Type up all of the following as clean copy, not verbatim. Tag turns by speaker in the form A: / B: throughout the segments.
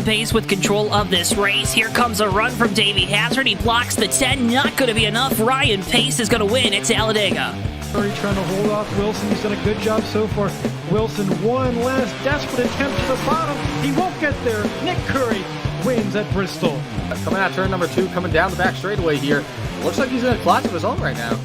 A: pace with control of this race. Here comes a run from Davey Hazard. He blocks the 10. Not going to be enough. Ryan Pace is going to win at Talladega.
B: Trying to hold off Wilson. He's done a good job so far. Wilson, one last desperate attempt to the bottom. He won't get there. Nick Curry wins at Bristol.
C: Coming out turn number 2, coming down the back straightaway here. Looks like he's in a class of his own right now.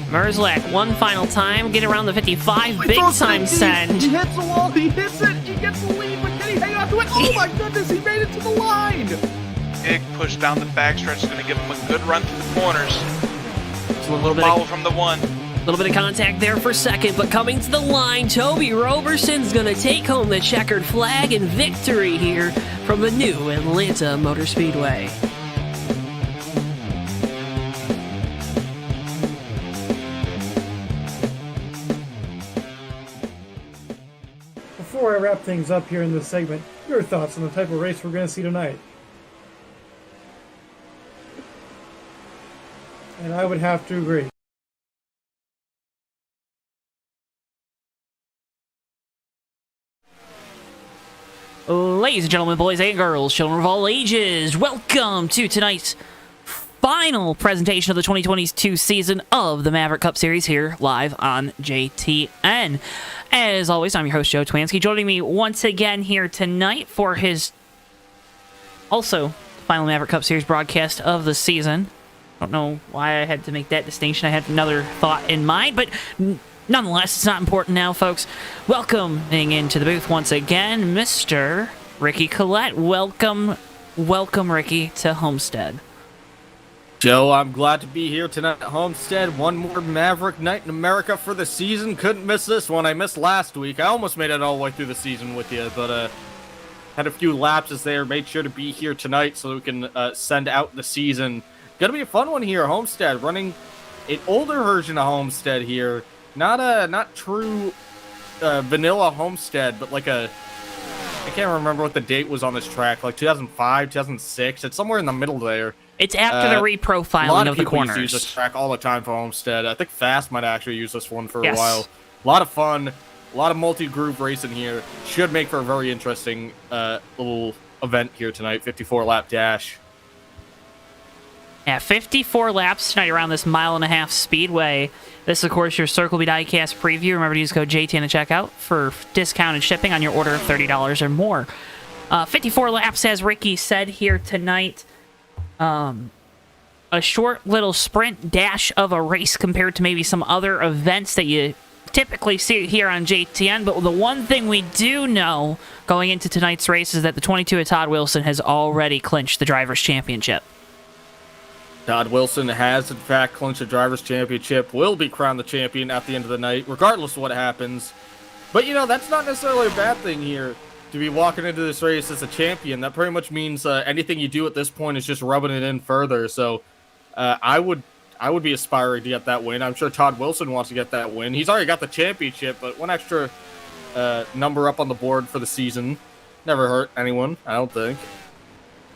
A: Merzlak, one final time, get around the 55, big time send.
C: He hits the wall, he hits it, he gets the lead, but can he hang on to it? Oh my goodness, he made it to the line!
D: Big push down the backstretch is going to give him a good run through the corners.
A: A little bit
D: follow from the 1.
A: A little bit of contact there for second, but coming to the line, Toby Roberson's going to take home the checkered flag and victory here from the new Atlanta Motor Speedway.
B: Before I wrap things up here in this segment, your thoughts on the type of race we're going to see tonight? And I would have to agree.
A: Ladies and gentlemen, boys and girls, children of all ages, welcome to tonight's final presentation of the 2022 season of the Maverick Cup Series here live on JTN. As always, I'm your host, Joe Twansky, joining me once again here tonight for his also final Maverick Cup Series broadcast of the season. I don't know why I had to make that distinction. I had another thought in mind, but nonetheless, it's not important now, folks. Welcoming into the booth once again, Mr. Ricky Collette. Welcome, Ricky, to Homestead.
C: Joe, I'm glad to be here tonight at Homestead. One more Maverick night in America for the season. Couldn't miss this one. I missed last week. I almost made it all the way through the season with you, but had a few lapses there. Made sure to be here tonight so we can send out the season. Gonna be a fun one here, Homestead. Running an older version of Homestead here. Not true vanilla Homestead, but like I can't remember what the date was on this track, like 2005, 2006. It's somewhere in the middle there.
A: It's after the reprofiling of the corners.
C: Used to use this track all the time for Homestead. I think Fast might actually use this one for
A: yes.
C: a while. A lot of fun, a lot of multi-groove racing here. Should make for a very interesting little event here tonight, 54-lap dash.
A: Yeah, 54 laps tonight around this 1.5 mile speedway. This is, of course, your Circle B Diecast preview. Remember to use code JTN at checkout for discounted shipping on your order of $30 or more. 54 laps, as Ricky said here tonight. A short little sprint dash of a race compared to maybe some other events that you typically see here on JTN. But the one thing we do know going into tonight's race is that the 22 of Todd Wilson has already clinched the Drivers' Championship.
C: Todd Wilson has, in fact, clinched the Drivers' Championship, will be crowned the champion at the end of the night, regardless of what happens. But, you know, that's not necessarily a bad thing here, to be walking into this race as a champion. That pretty much means anything you do at this point is just rubbing it in further. So I would be aspiring to get that win. I'm sure Todd Wilson wants to get that win. He's already got the championship, but one extra number up on the board for the season never hurt anyone, I don't think.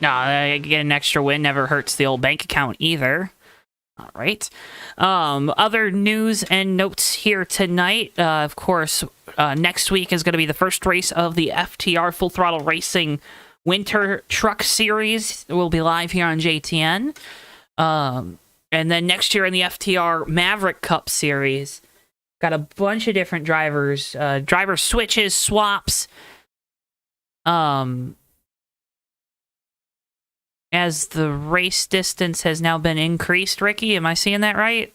A: No, get an extra win never hurts the old bank account either. All right. Other news and notes here tonight. Of course, next week is going to be the first race of the FTR Full Throttle Racing Winter Truck Series. It will be live here on JTN. And then next year in the FTR Maverick Cup Series, got a bunch of different drivers, driver switches, swaps. As the race distance has now been increased, Ricky, am I seeing that right?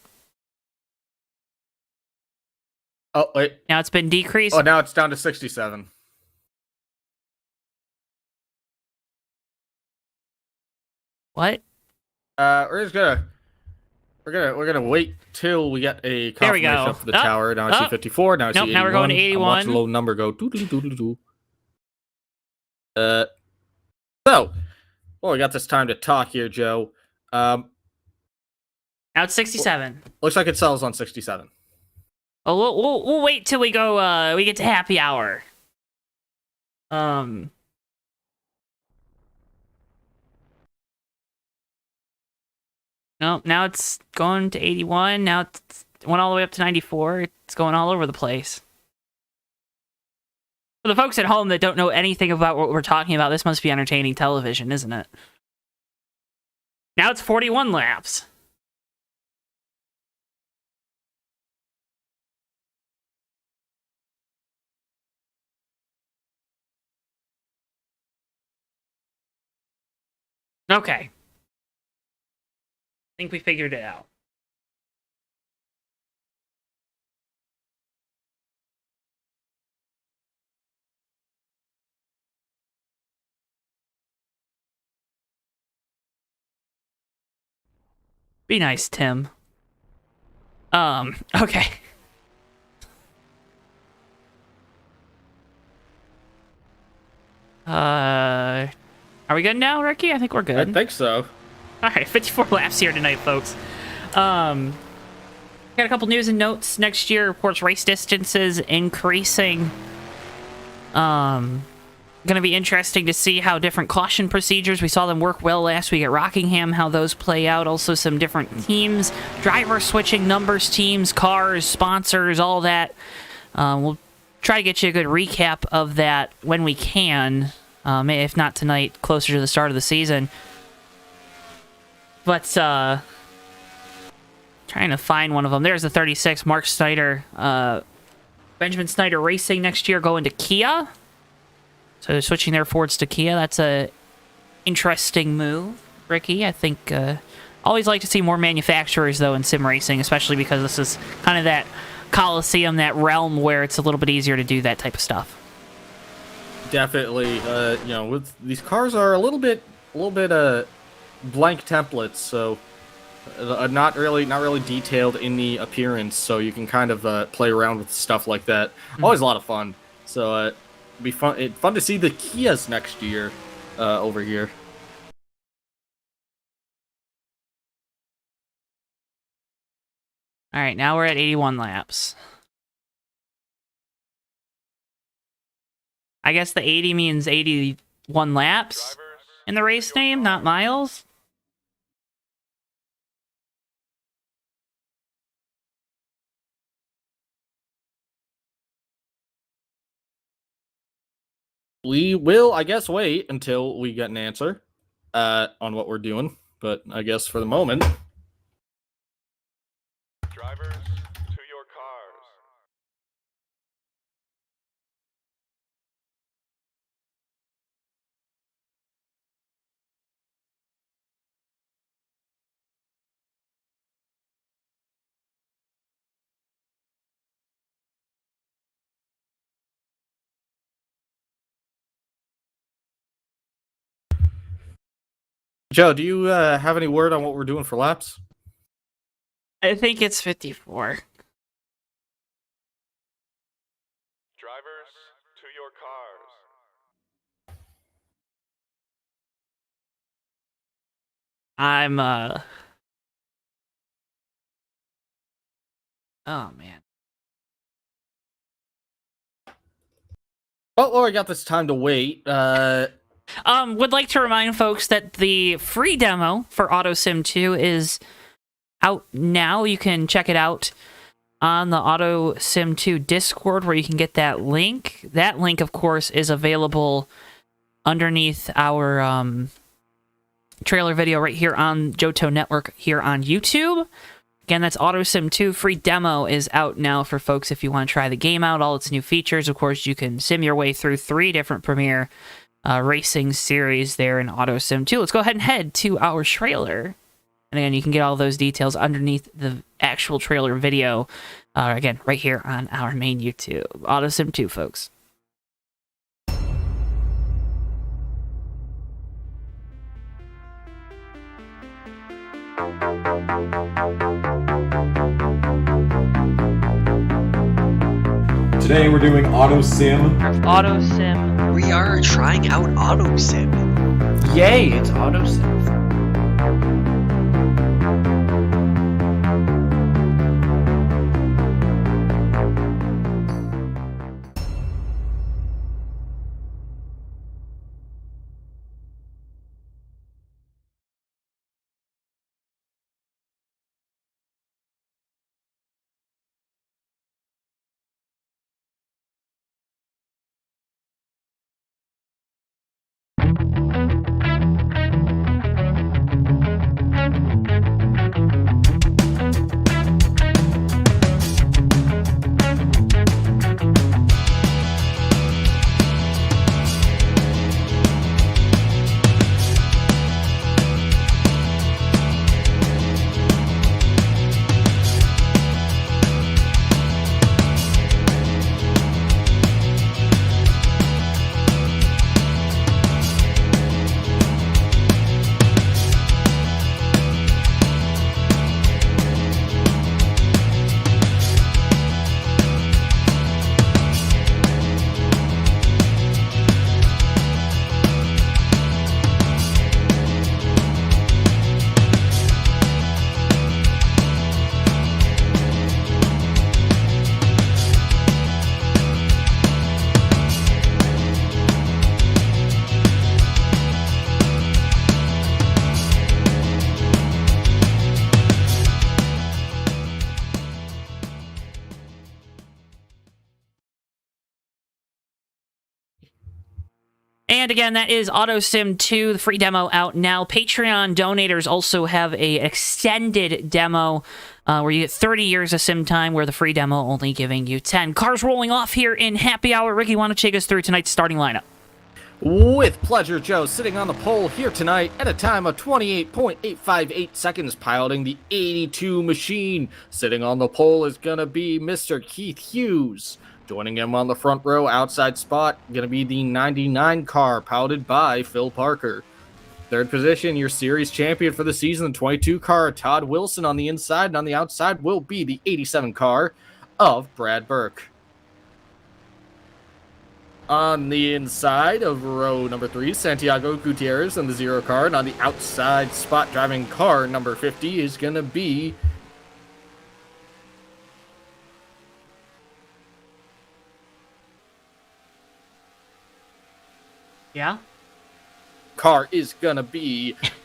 C: Oh, wait.
A: Now it's been decreased?
C: Oh, now it's down to 67.
A: What?
C: We're gonna wait till we get a confirmation of the tower. Now I see 54. Now I see 81.
A: Now we're going to 81.
C: I'm watching a low number go doodly. Well, we got this time to talk here, Joe.
A: Now it's 67.
C: Looks like it sells on 67.
A: Oh, we'll wait till we go. We get to happy hour. No, now it's going to 81. Now it went all the way up to 94. It's going all over the place. For For the folks at home that don't know anything about what we're talking about, this must be entertaining television, isn't it? Now it's 41 laps. Okay. I think we figured it out. Be nice, Tim. Okay. Are we good now, Ricky? I think we're good.
C: I think so.
A: All right, 54 laps here tonight, folks. Got a couple news and notes. Next year, reports race distances increasing. Going to be interesting to see how different caution procedures, we saw them work well last week at Rockingham, how those play out. Also some different teams, driver switching, numbers, teams, cars, sponsors, all that. We'll try to get you a good recap of that when we can, if not tonight, closer to the start of the season. But trying to find one of them. There's the 36, Mark Snyder. Benjamin Snyder Racing next year going to Kia. So they're switching their Fords to Kia. That's a interesting move, Ricky. I think always like to see more manufacturers, though, in sim racing, especially because this is kind of that coliseum, that realm where it's a little bit easier to do that type of stuff.
C: Definitely. With these cars are a little bit blank templates, so not really detailed in the appearance. So you can kind of play around with stuff like that. Always a lot of fun. So. Be fun. Fun to see the Kias next year over here.
A: All right, now we're at 81 laps. I guess the 80 means 81 laps in the race name, not miles.
C: We will, I guess, wait until we get an answer on what we're doing. But I guess for the moment...
E: Drivers, to your cars.
C: Joe, do you have any word on what we're doing for laps?
A: I think it's 54.
E: Drivers, to your cars.
A: I'm, oh, man.
C: Oh, I got this time to wait.
A: Would like to remind folks that the free demo for AutoSim 2 is out now. You can check it out on the AutoSim 2 Discord, where you can get that link. That link, of course, is available underneath our trailer video right here on JoeTowNetwork here on YouTube. Again, that's AutoSim 2. Free demo is out now for folks if you want to try the game out. All its new features. Of course, you can sim your way through 3 different premier racing series there in AutoSim 2. Let's go ahead and head to our trailer. And again, you can get all those details underneath the actual trailer video. Again, right here on our main YouTube. AutoSim 2, folks.
F: Today we're doing AutoSim.
A: AutoSim.
G: We are trying out AutoSim.
H: Yay, it's AutoSim.
A: And again, that is AutoSim 2, the free demo out now. Patreon donators also have a extended demo where you get 30 years of sim time, where the free demo only giving you 10. Cars rolling off here in Happy Hour. Ricky, why don't you take us through tonight's starting lineup?
C: With pleasure, Joe, sitting on the pole here tonight at a time of 28.858 seconds, piloting the 82 machine. Sitting on the pole is going to be Mr. Keith Hughes. Joining him on the front row outside spot, going to be the 99 car, piloted by Phil Parker. Third position, your series champion for the season, the 22 car, Todd Wilson on the inside, and on the outside will be the 87 car of Brad Burke. On the inside of row number 3, Santiago Gutierrez and the 0 car, and on the outside spot driving car number 50 is going to be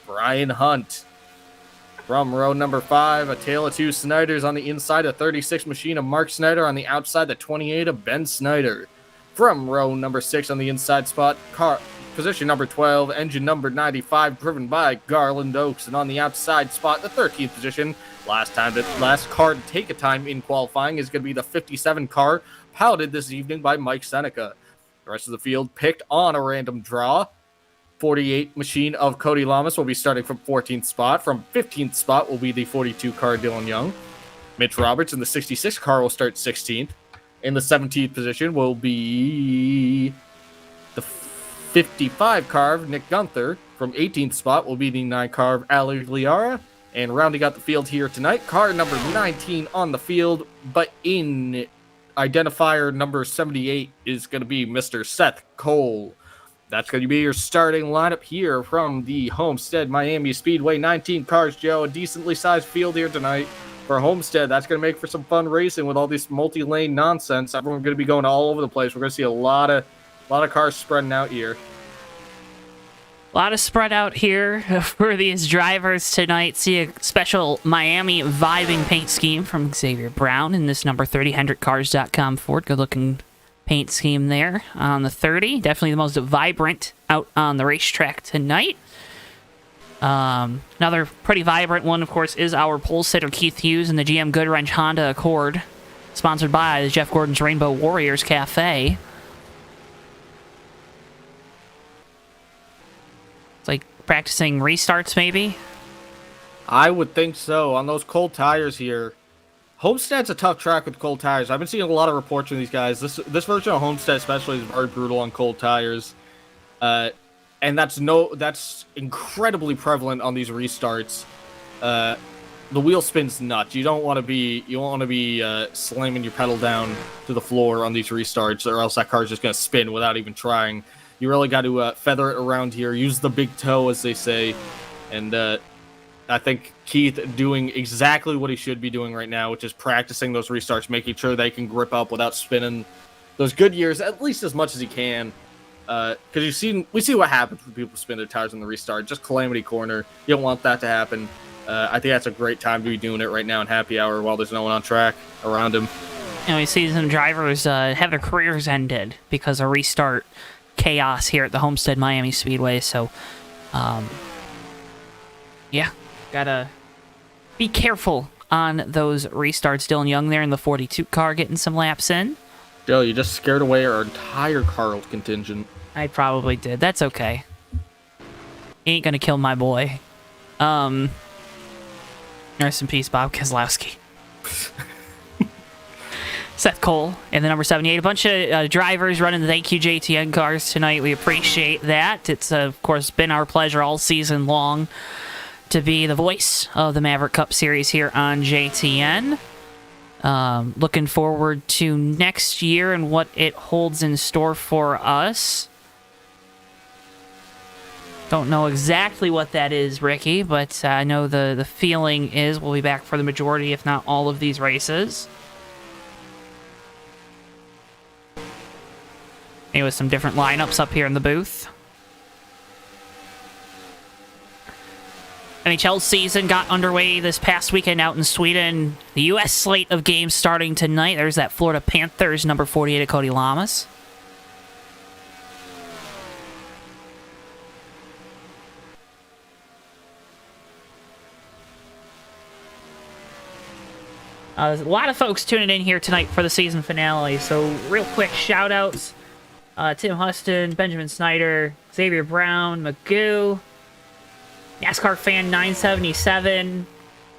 C: Brian Hunt. From row number 5, a tale of two Snyders on the inside, a 36 machine of Mark Snyder, on the outside, the 28 of Ben Snyder. From row number 6 on the inside spot, car position number 12, engine number 95, driven by Garland Oaks, and on the outside spot, the 13th position, last car to take a time in qualifying is going to be the 57 car, piloted this evening by Mike Seneca. The rest of the field picked on a random draw. 48 machine of Cody Lamas will be starting from 14th spot. From 15th spot will be the 42 car Dylan Young. Mitch Roberts in the 66 car will start 16th. In the 17th position will be the 55 car of Nick Gunther. From 18th spot will be the 9 car of Ali Liara. And rounding out the field here tonight, car number 19 on the field, but in identifier number 78 is going to be Mr. Seth Cole. That's going to be your starting lineup here from the Homestead Miami Speedway. 19 cars, Joe. A decently sized field here tonight for Homestead. That's going to make for some fun racing with all this multi-lane nonsense. Everyone's going to be going all over the place. We're going to see a lot of cars spreading out here.
A: A lot of spread out here for these drivers tonight. See a special Miami vibing paint scheme from Xavier Brown in this number 30 HendrickCars.com Ford. Good looking paint scheme there on the 30. Definitely the most vibrant out on the racetrack tonight. Another pretty vibrant one, of course, is our pole sitter Keith Hughes in the GM Goodwrench Honda Accord, sponsored by Jeff Gordon's Rainbow Warriors Cafe. It's like practicing restarts, maybe?
C: I would think so. On those cold tires here, Homestead's a tough track with cold tires. I've been seeing a lot of reports from these guys. This version of Homestead especially is very brutal on cold tires. And that's incredibly prevalent on these restarts. The wheel spins nuts. You don't want to be slamming your pedal down to the floor on these restarts, or else that car's just going to spin without even trying. You really got to feather it around here. Use the big toe, as they say. And I think Keith doing exactly what he should be doing right now, which is practicing those restarts, making sure they can grip up without spinning those good years at least as much as he can. Because we see what happens when people spin their tires in the restart. Just calamity corner. You don't want that to happen. I think that's a great time to be doing it right now in Happy Hour while there's no one on track around him.
A: We see some drivers have their careers ended because of restart chaos here at the Homestead Miami Speedway. So, yeah, gotta be careful on those restarts. Dylan Young there in the 42 car getting some laps in.
C: Joe, you just scared away our entire car contingent.
A: I probably did. That's okay. He ain't gonna kill my boy. Rest in peace, Bob Keselowski. Seth Cole in the number 78. A bunch of drivers running the Thank You JTN cars tonight. We appreciate that. It's, of course, been our pleasure all season long to be the voice of the Maverick Cup Series here on JTN. Looking forward to next year and what it holds in store for us. Don't know exactly what that is, Ricky, but I know the feeling is we'll be back for the majority, if not all, of these races. With some different lineups up here in the booth. NHL season got underway this past weekend out in Sweden. The U.S. slate of games starting tonight. There's that Florida Panthers number 48 of Cody Lamas. There's a lot of folks tuning in here tonight for the season finale, so real quick shout-outs. Tim Huston, Benjamin Snyder, Xavier Brown, Magoo, NASCAR Fan 977,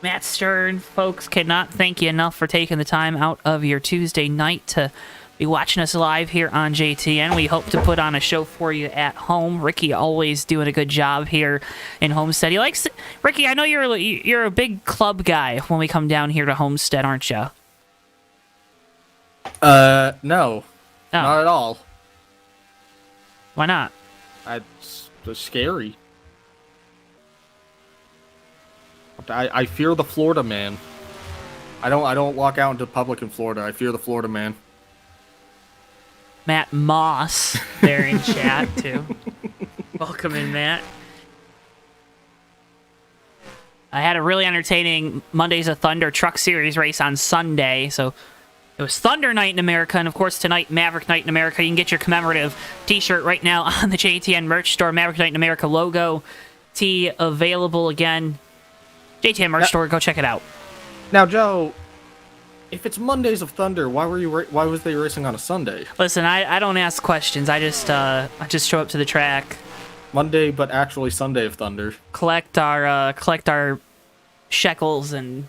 A: Matt Stern. Folks, cannot thank you enough for taking the time out of your Tuesday night to be watching us live here on JTN. We hope to put on a show for you at home. Ricky always doing a good job here in Homestead. He likes Ricky, I know you're a big club guy when we come down here to Homestead, aren't you?
C: No.
A: Oh.
C: Not at all.
A: Why not?
C: It's scary. I fear the Florida man. I don't walk out into public in Florida. I fear the Florida man.
A: Matt Moss there in chat, too. Welcome in, Matt. I had a really entertaining Mondays of Thunder Truck Series race on Sunday, so it was Thunder Night in America, and of course tonight, Maverick Night in America. You can get your commemorative t-shirt right now on the JTN merch store. Maverick Night in America logo tee available again. JTN merch store, go check it out.
C: Now, Joe, if it's Mondays of Thunder, why was they racing on a Sunday?
A: Listen, I don't ask questions. I just show up to the track.
C: Monday, but actually Sunday of Thunder.
A: Collect our shekels and,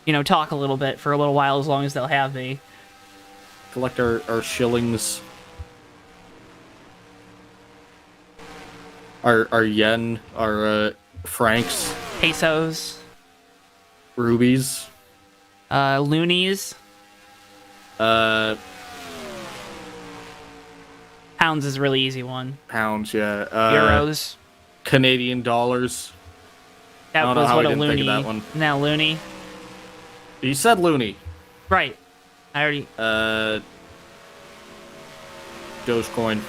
A: you know, talk a little bit for a little while, as long as they'll have me.
C: Collect our shillings. Our yen, our francs.
A: Pesos.
C: Rubies.
A: Loonies.
C: Pounds
A: Pounds is a really easy one.
C: yeah.
A: Euros.
C: Canadian dollars.
A: That
C: I don't know
A: was
C: how
A: what
C: I
A: a
C: didn't think
A: loony.
C: of that one.
A: Now loony.
C: You said loony.
A: Right. I already.
C: Dogecoin.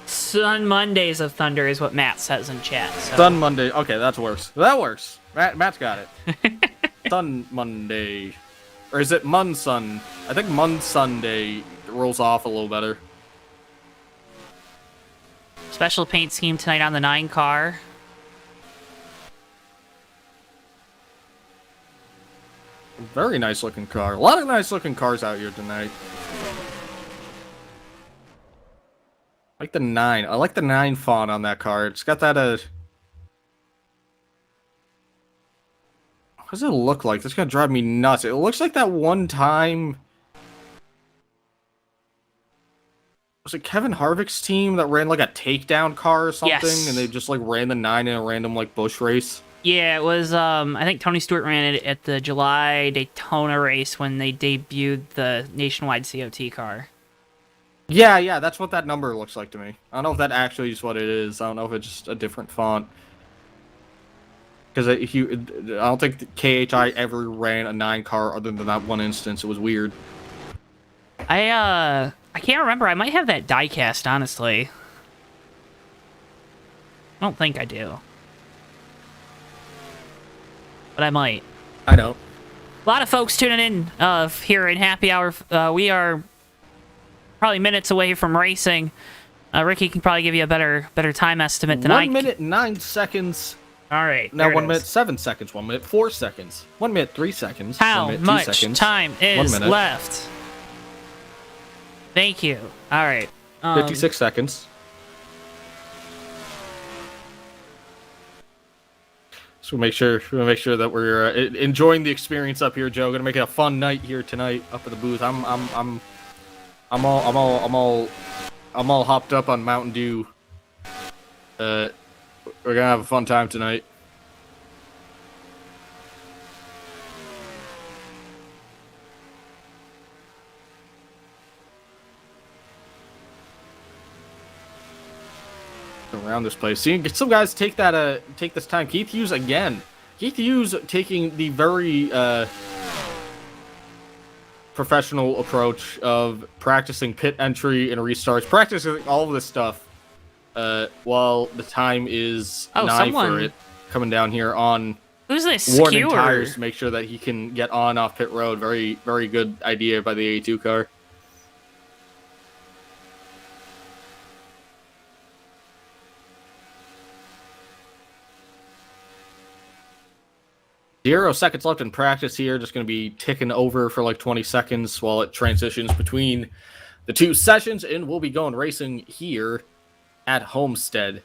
A: Sun Mondays of Thunder is what Matt says in chat. So.
C: Sun Monday. Okay, that works. That works. Matt's got it. Sun Monday. Or is it Mun Sun? I think Mun Sunday rolls off a little better.
A: Special paint scheme tonight on the 9 car.
C: Very nice looking car. A lot of nice looking cars out here tonight. I like the 9. I like the 9 font on that car. It's got that what does it look like? That's gonna drive me nuts. It looks like that one time. Was it Kevin Harvick's team that ran like a takedown car or something?
A: Yes.
C: And they just like ran the 9 in a random like bush race?
A: Yeah, it was, I think Tony Stewart ran it at the July Daytona race when they debuted the nationwide COT car.
C: Yeah, that's what that number looks like to me. I don't know if that actually is what it is. I don't know if it's just a different font. Because I don't think the KHI ever ran a 9 car other than that one instance. It was weird.
A: I can't remember. I might have that diecast, honestly. I don't think I do. But I might.
C: I know.
A: A lot of folks tuning in here in Happy Hour. We are probably minutes away from racing. Ricky can probably give you a better time estimate than
C: 1 minute 9 seconds.
A: All right.
C: Now 1 minute 7 seconds. 1 minute 4 seconds. 1 minute 3 seconds.
A: How
C: 1 minute,
A: much
C: 2 seconds,
A: time
C: 1
A: is
C: minute,
A: left? Thank you. All right.
C: 56 seconds. So we'll make sure that we're enjoying the experience up here, Joe. Gonna make it a fun night here tonight up at the booth. I'm all hopped up on Mountain Dew. We're gonna have a fun time tonight. Around this place. See, some guys take this time. Keith Hughes again. Keith Hughes taking the very professional approach of practicing pit entry and restarts, practicing all of this stuff while the time is for it. Coming down here on
A: Who's this
C: worn
A: skewer?
C: tires to make sure that he can get on off pit road. Very, very good idea by the A2 car. 0 seconds left in practice here. Just going to be ticking over for like 20 seconds while it transitions between the two sessions, and we'll be going racing here at Homestead.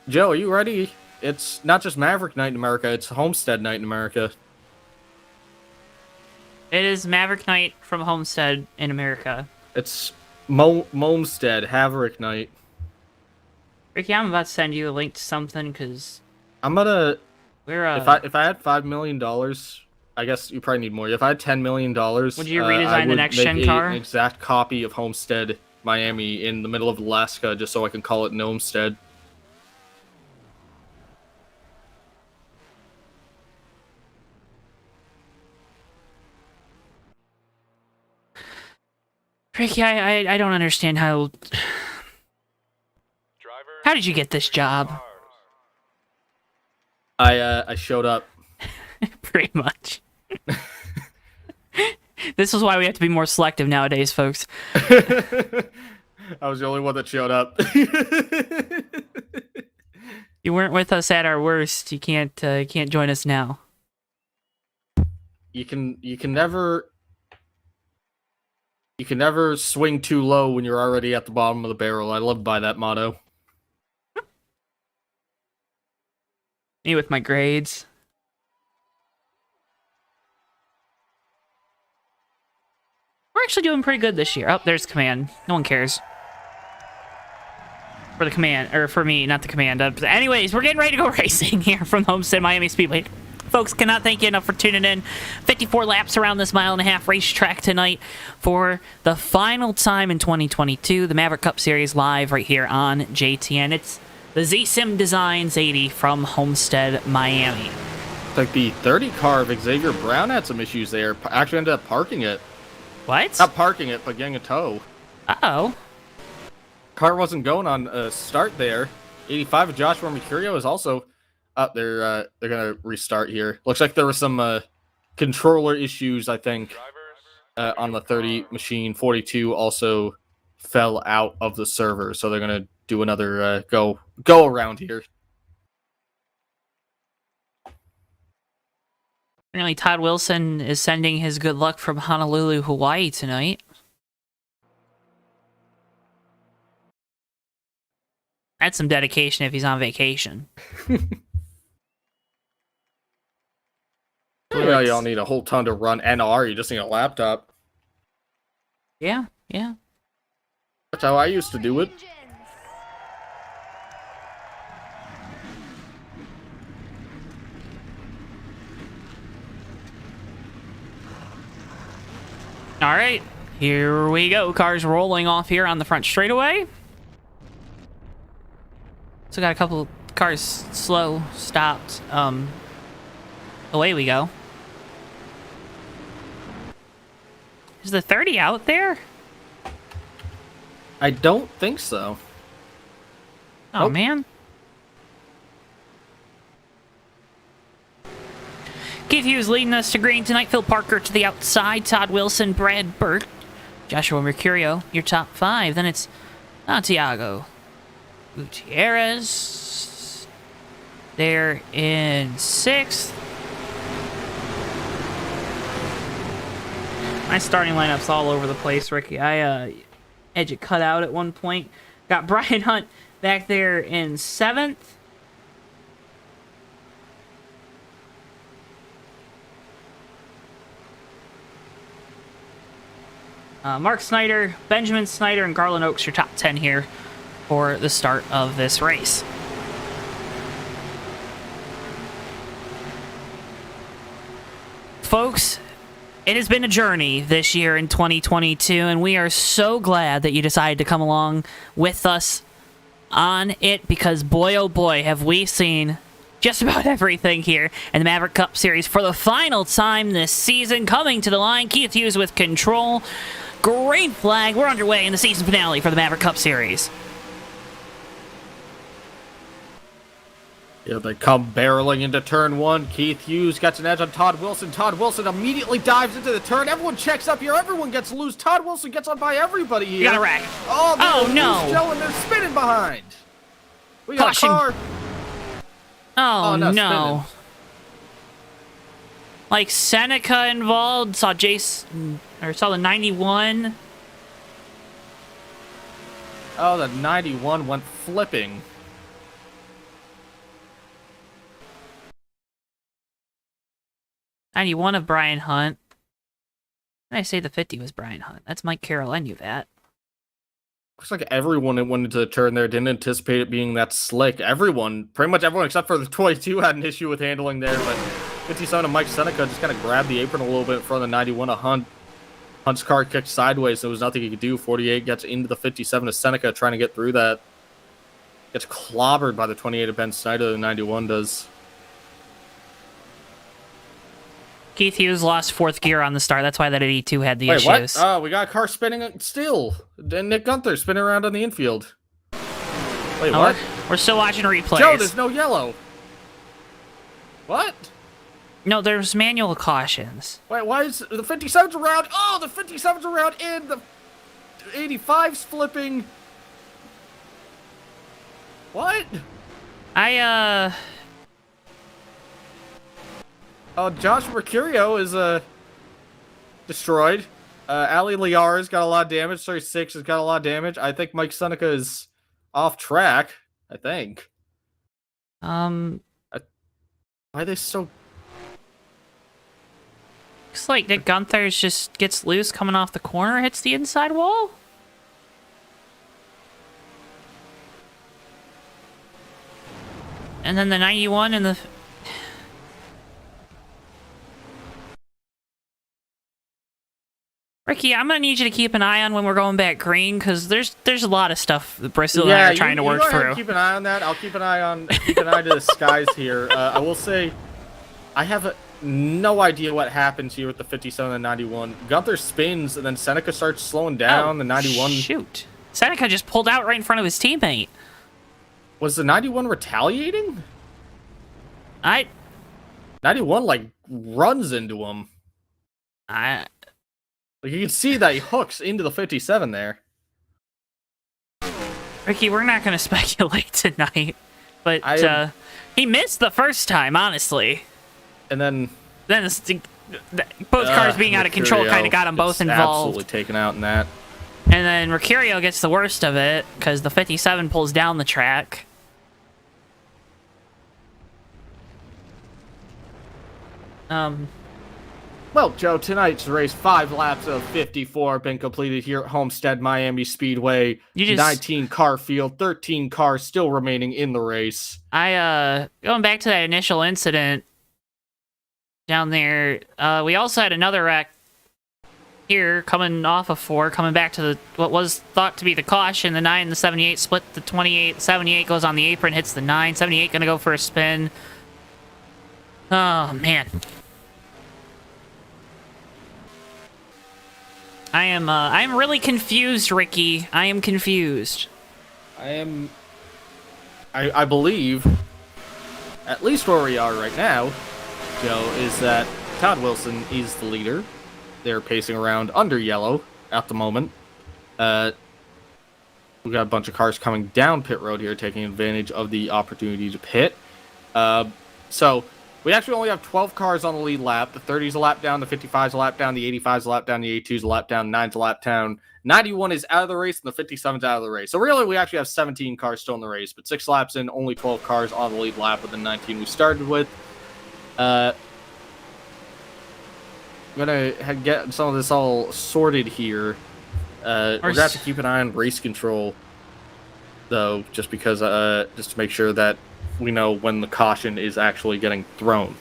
C: Joe, are you ready? It's not just Maverick Night in America, it's Homestead Night in America.
A: It is Maverick Night from Homestead in America.
C: It's Momstead, Haverick Night.
A: Ricky, I'm about to send you a link to something, because
C: I'm gonna...
A: we're,
C: if I had $5 million, I guess you probably need more. If I had $10 million,
A: would you redesign
C: I
A: the
C: would
A: next-gen
C: make
A: car?
C: an exact copy of Homestead Miami in the middle of Alaska, just so I can call it Gnomestead.
A: Ricky, I don't understand how... How did you get this job?
C: I showed up.
A: Pretty much. This is why we have to be more selective nowadays, folks.
C: I was the only one that showed up.
A: You weren't with us at our worst. You can't join us now.
C: You can never swing too low when you're already at the bottom of the barrel. I live by that motto.
A: Me with my grades. We're actually doing pretty good this year. Oh, there's command. No one cares. For the command, or for me, not the command. Anyways, we're getting ready to go racing here from Homestead Miami Speedway. Folks, cannot thank you enough for tuning in. 54 laps around this mile-and-a-half racetrack tonight for the final time in 2022. The Maverick Cup Series live right here on JTN. It's the Z-Sim Designs 80 from Homestead Miami.
C: It's like the 30 car of Xavier Brown had some issues there. Actually ended up parking it.
A: What?
C: Not parking it, but getting a tow.
A: Uh-oh.
C: Car wasn't going on a start there. 85 of Joshua Mercurio is also up. They're gonna restart here. Looks like there were some controller issues, I think, on the 30 machine. 42 also fell out of the server, so they're gonna do another go around here.
A: Apparently Todd Wilson is sending his good luck from Honolulu, Hawaii tonight. That's some dedication if he's on vacation.
C: Yeah, y'all need a whole ton to run NR. You just need a laptop.
A: Yeah, yeah.
C: That's how I used to do it.
A: All right, here we go. Cars rolling off here on the front straightaway. So got a couple cars slow, stopped. Away we go. Is the 30 out there?
C: I don't think so.
A: Oh,
C: Nope.
A: man. Keith Hughes leading us to green tonight. Phil Parker to the outside. Todd Wilson, Brad Burt, Joshua Mercurio, your top five. Then it's Santiago Gutierrez. They're in sixth. My starting lineup's all over the place, Ricky. I had you cut out at one point. Got Brian Hunt back there in seventh. Mark Snyder, Benjamin Snyder, and Garland Oaks, your top 10 here for the start of this race. Folks, it has been a journey this year in 2022, and we are so glad that you decided to come along with us on it, because boy, oh boy, have we seen just about everything here in the Maverick Cup Series for the final time this season. Coming to the line, Keith Hughes with control. Green flag. We're underway in the season finale for the Maverick Cup Series.
C: Yeah, they come barreling into turn one. Keith Hughes gets an edge on Todd Wilson. Todd Wilson immediately dives into the turn. Everyone checks up here. Everyone gets loose. Todd Wilson gets on by everybody here.
A: You got a wreck.
C: Oh
A: no.
C: Joe, and they're spinning behind. We got
A: Caution.
C: a car.
A: Oh, no.
C: Spinning.
A: like Seneca involved. Saw Jason, or saw the 91.
C: Oh, the 91 went flipping.
A: '91 of Brian Hunt. Did I say the 50 was Brian Hunt? That's Mike Carroll. I knew that.
C: Looks like everyone that went into the turn there didn't anticipate it being that slick. Everyone, pretty much everyone except for the 22 had an issue with handling there, but 57 and Mike Seneca just kind of grabbed the apron a little bit in front of the 91 of Hunt. Hunt's car kicked sideways, so there was nothing he could do. 48 gets into the 57 of Seneca, trying to get through that. Gets clobbered by the 28 of Ben Snyder, the 91 does.
A: Keith Hughes lost 4th gear on the start. That's why that 82 had the
C: Wait,
A: issues.
C: what? Oh, we got a car spinning still. Then Nick Gunther spinning around on the infield. Wait, what?
A: We're still watching replays.
C: Joe, there's no yellow. What?
A: No, there's manual cautions.
C: Wait, why is the 57's around? Oh, the 57's around and the 85's flipping. What? Oh, Josh Mercurio is destroyed. Ali Liara's got a lot of damage. 36 has got a lot of damage. I think Mike Seneca is off track. I think. Why are they so?
A: Looks like Nick Gunther's just gets loose coming off the corner, hits the inside wall. And then the 91 and the... Ricky, I'm gonna need you to keep an eye on when we're going back green, because there's a lot of stuff that Bristol and I are trying to work through.
C: Keep an eye on that. I'll keep an eye to the skies here. I will say, I have no idea what happens here with the 57 and 91. Gunther spins, and then Seneca starts slowing down. The 91.
A: Shoot, Seneca just pulled out right in front of his teammate. Was
C: the 91 retaliating? 91 like runs into him. Like, you can see that he hooks into the 57 there.
A: Ricky, we're not going to speculate tonight, but he missed the first time, honestly.
C: And then
A: both cars being out of control kind of got them both involved.
C: Absolutely taken out in that.
A: And then Mercurio gets the worst of it because the 57 pulls down the track.
C: Well, Joe, tonight's race, 5 laps of 54 been completed here at Homestead Miami Speedway. 19 car field, 13 cars still remaining in the race.
A: Going back to that initial incident down there, we also had another wreck here coming off of 4, coming back to what was thought to be the caution. The 9 and the 78 split the 28. 78 goes on the apron, hits the 9. 78 gonna go for a spin. Oh, man. I am really confused, Ricky. I am confused.
C: I believe, at least where we are right now, Joe, is that Todd Wilson is the leader. They're pacing around under yellow at the moment. We've got a bunch of cars coming down pit road here, taking advantage of the opportunity to pit. So we actually only have 12 cars on the lead lap. The 30's a lap down, the 55's a lap down, the 85's a lap down, the 82's a lap down, the 9's a lap down. 91 is out of the race, and the 57's out of the race. So really, we actually have 17 cars still in the race, but 6 laps in, only 12 cars on the lead lap with the 19 we started with. I'm gonna get some of this all sorted here. We're gonna have to keep an eye on race control, though, just because, just to make sure that we know when the caution is actually getting thrown.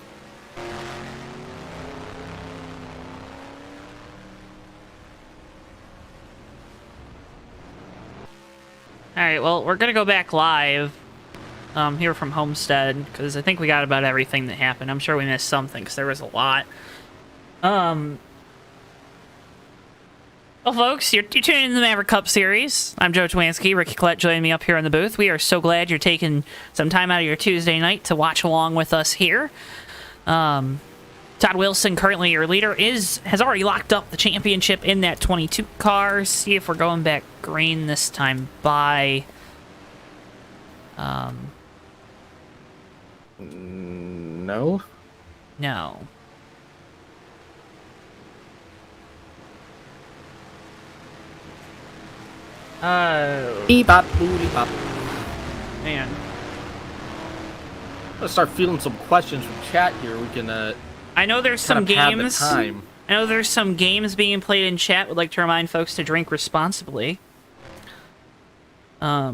A: Alright, well, we're gonna go back live here from Homestead, because I think we got about everything that happened. I'm sure we missed something, because there was a lot. Well, folks, you're tuning in to the Maverick Cup Series. I'm Joe Twansky. Ricky Collette joining me up here in the booth. We are so glad you're taking some time out of your Tuesday night to watch along with us here. Todd Wilson, currently your leader, has already locked up the championship in that 22 car. See if we're going back green this time by...
C: No?
A: No.
C: Beep bop boody bop.
A: Man.
C: Let's start fielding some questions from chat here. We can
A: I know there's some
C: kind of have the
A: games.
C: time.
A: I know there's some games being played in chat. Would like to remind folks to drink responsibly.
C: Yeah,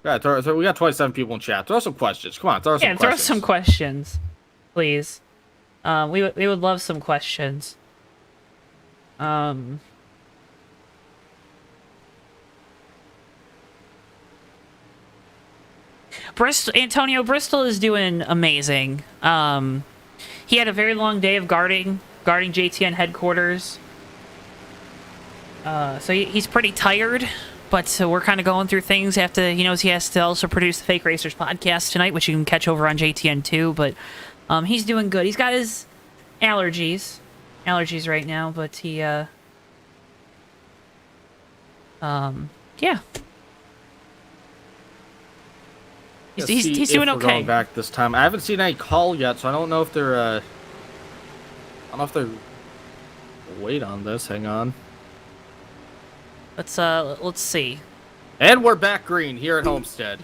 C: we got 27 people in chat. Throw some questions. Come on, throw some questions.
A: Throw some questions, please. We would love some questions. Antonio Bristol is doing amazing. He had a very long day of guarding JTN headquarters. So he's pretty tired, but we're kind of going through things. He knows he has to also produce the Fake Racers podcast tonight, which you can catch over on JTN too. But he's doing good. He's got his allergies right now, but he yeah. He's doing okay.
C: Going back this time. I haven't seen any call yet, so I don't know if they're wait on this. Hang on.
A: Let's see.
C: And we're back green here at Homestead.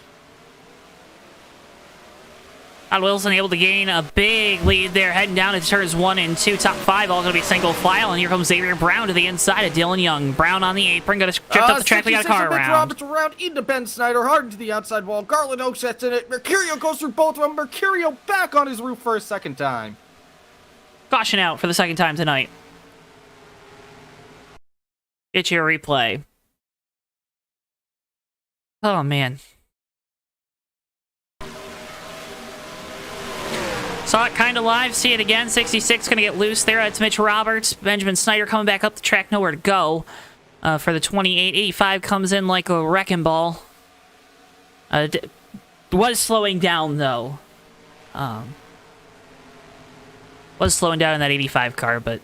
A: Todd Wilson able to gain a big lead there, heading down into turns 1 and 2. Top 5 all going to be single file, and here comes Xavier Brown to the inside of Dylan Young. Brown on the apron, going to drift up the track. We got a car around.
C: Roberts around into Ben Snyder, hard into the outside wall. Garland Oaks sets in it. Mercurio goes through both of them. Mercurio back on his roof for a second time.
A: Caution out for the second time tonight. Get you a replay. Oh, man. Saw it kind of live, see it again. 66 going to get loose there. That's Mitch Roberts. Benjamin Snyder coming back up the track, nowhere to go for the 28. 85 comes in like a wrecking ball. Was slowing down, though. Was slowing down in that 85 car, but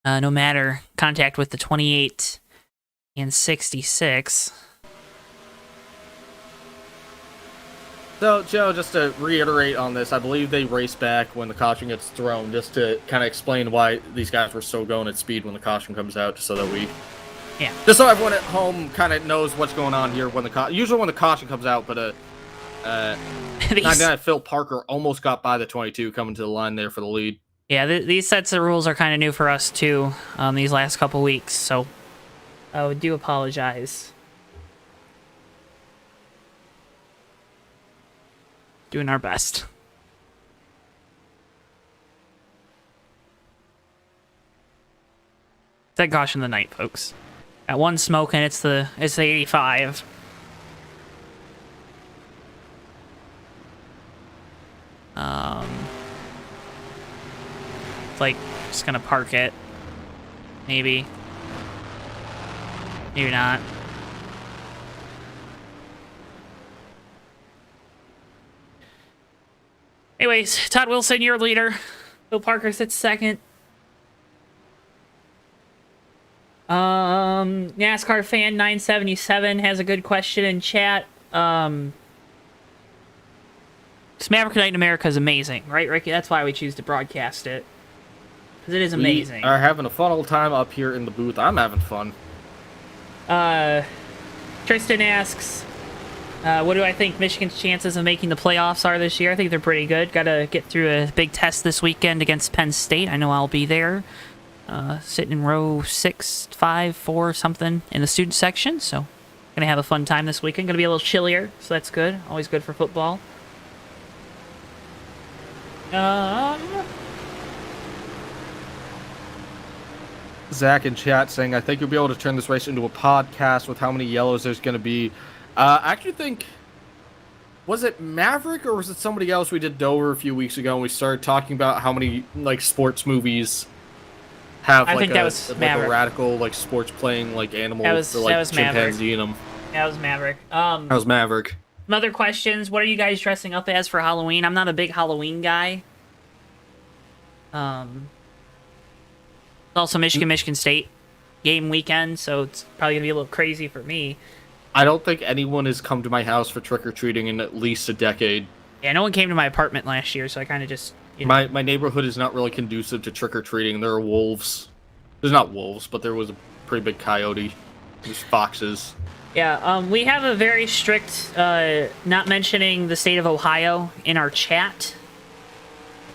A: no matter. Contact with the 28 and 66.
C: So, Joe, just to reiterate on this, I believe they race back when the caution gets thrown, just to kind of explain why these guys were so going at speed when the caution comes out, just so that we...
A: Yeah.
C: Just so everyone at home kind of knows what's going on here when usually when the caution comes out, but 99 Phil Parker almost got by the 22 coming to the line there for the lead.
A: Yeah, these sets of rules are kind of new for us, too, these last couple weeks, so I do apologize. Doing our best. That caution of the night, folks. Got one smoke and it's the 85. It's like just gonna park it. Maybe. Maybe not. Anyways, Todd Wilson, your leader. Phil Parker sits second. NASCAR fan 977 has a good question in chat. This Maverick Night in America is amazing, right, Ricky? That's why we choose to broadcast it. Because it is amazing.
C: We are having a fun old time up here in the booth. I'm having fun.
A: Tristan asks, what do I think Michigan's chances of making the playoffs are this year? I think they're pretty good. Got to get through a big test this weekend against Penn State. I know I'll be there. Sitting in row 6, 5, 4, something in the student section. So, going to have a fun time this weekend. Going to be a little chillier, so that's good. Always good for football.
C: Zach in chat saying, I think you'll be able to turn this race into a podcast with how many yellows there's going to be. I actually think, was it Maverick or was it somebody else we did Dover a few weeks ago and we started talking about how many like sports movies have like a radical like sports playing like animal for like chimpanzee in them.
A: That was Maverick.
C: That was Maverick.
A: Some other questions. What are you guys dressing up as for Halloween? I'm not a big Halloween guy. Also Michigan State game weekend, so it's probably gonna be a little crazy for me.
C: I don't think anyone has come to my house for trick-or-treating in at least a decade.
A: Yeah, no one came to my apartment last year, so I kind of just... You know.
C: My neighborhood is not really conducive to trick-or-treating. There are wolves. There's not wolves, but there was a pretty big coyote. These foxes.
A: Yeah, we have a very strict not mentioning the state of Ohio in our chat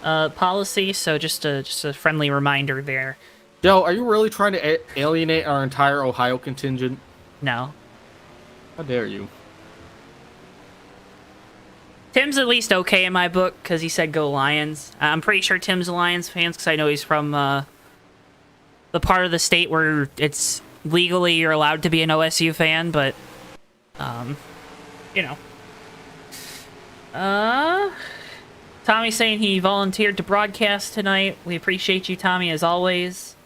A: policy, so just a friendly reminder there.
C: Joe, are you really trying to alienate our entire Ohio contingent?
A: No.
C: How dare you?
A: Tim's at least okay in my book because he said go Lions. I'm pretty sure Tim's a Lions fan because I know he's from the part of the state where it's legally you're allowed to be an OSU fan, but you know. Tommy's saying he volunteered to broadcast tonight. We appreciate you, Tommy, as always.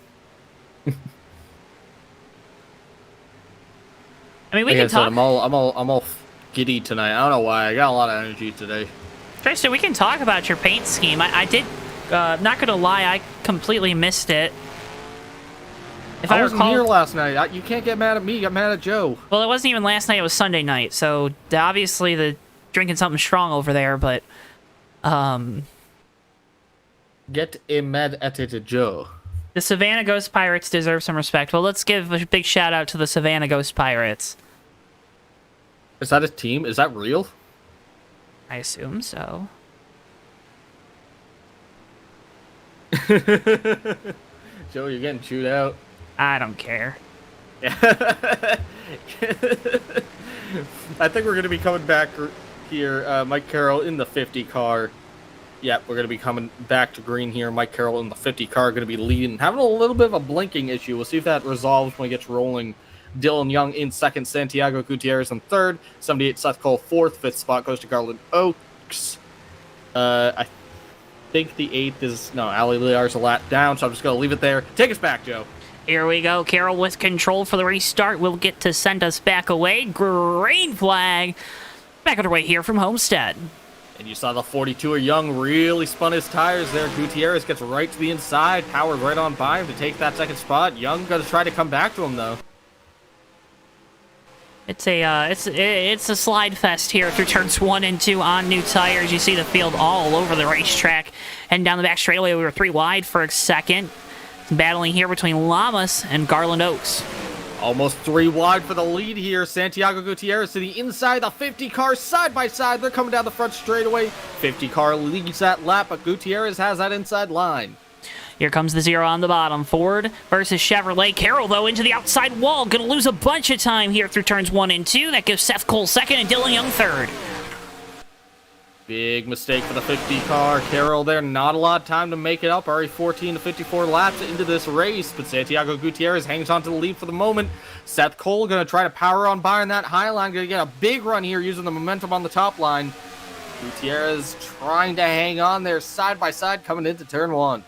A: I mean, we
C: like
A: can
C: I said,
A: talk.
C: I'm all giddy tonight. I don't know why. I got a lot of energy today.
A: Tristan, we can talk about your paint scheme. I did. Not gonna lie, I completely missed it. If I
C: wasn't
A: recall,
C: here last night. You can't get mad at me. Get mad at Joe.
A: well, it wasn't even last night. It was Sunday night. So obviously, the drinking something strong over there. But
C: Get mad at it, Joe.
A: the Savannah Ghost Pirates deserve some respect. Well, let's give a big shout out to the Savannah Ghost Pirates.
C: Is that a team? Is that real?
A: I assume so.
C: Joe, you're getting chewed out.
A: I don't care.
C: I think we're going to be coming back here. Mike Carroll in the 50 car. Yep, we're going to be coming back to green here. Mike Carroll in the 50 car going to be leading. Having a little bit of a blinking issue. We'll see if that resolves when it gets rolling. Dylan Young in second. Santiago Gutierrez in third. 78 Seth Cole fourth. Fifth spot goes to Garland Oaks. I think the eighth is... No, Ali Liar's a lap down, so I'm just going to leave it there. Take us back, Joe.
A: Here we go. Carroll with control for the restart. Will get to send us back away. Green flag. Back underway here from Homestead.
C: And you saw the 42er Young really spun his tires there. Gutierrez gets right to the inside. Powered right on by him to take that second spot. Young going to try to come back to him, though.
A: It's a slide fest here through turns 1 and 2 on new tires. You see the field all over the racetrack. And down the back straightaway, we were 3 wide for a second. Battling here between Lamas and Garland Oaks.
C: Almost 3 wide for the lead here. Santiago Gutierrez to the inside. The 50 cars side by side. They're coming down the front straightaway. 50 car leads that lap, but Gutierrez has that inside line.
A: Here comes the 0 on the bottom. Ford versus Chevrolet. Carroll, though, into the outside wall. Going to lose a bunch of time here through turns 1 and 2. That gives Seth Cole second and Dylan Young third.
C: Big mistake for the 50 car. Carroll there, not a lot of time to make it up. Already 14 to 54 laps into this race, but Santiago Gutierrez hangs on to the lead for the moment. Seth Cole going to try to power on by on that high line. Going to get a big run here using the momentum on the top line. Gutierrez trying to hang on there side by side coming into turn 1.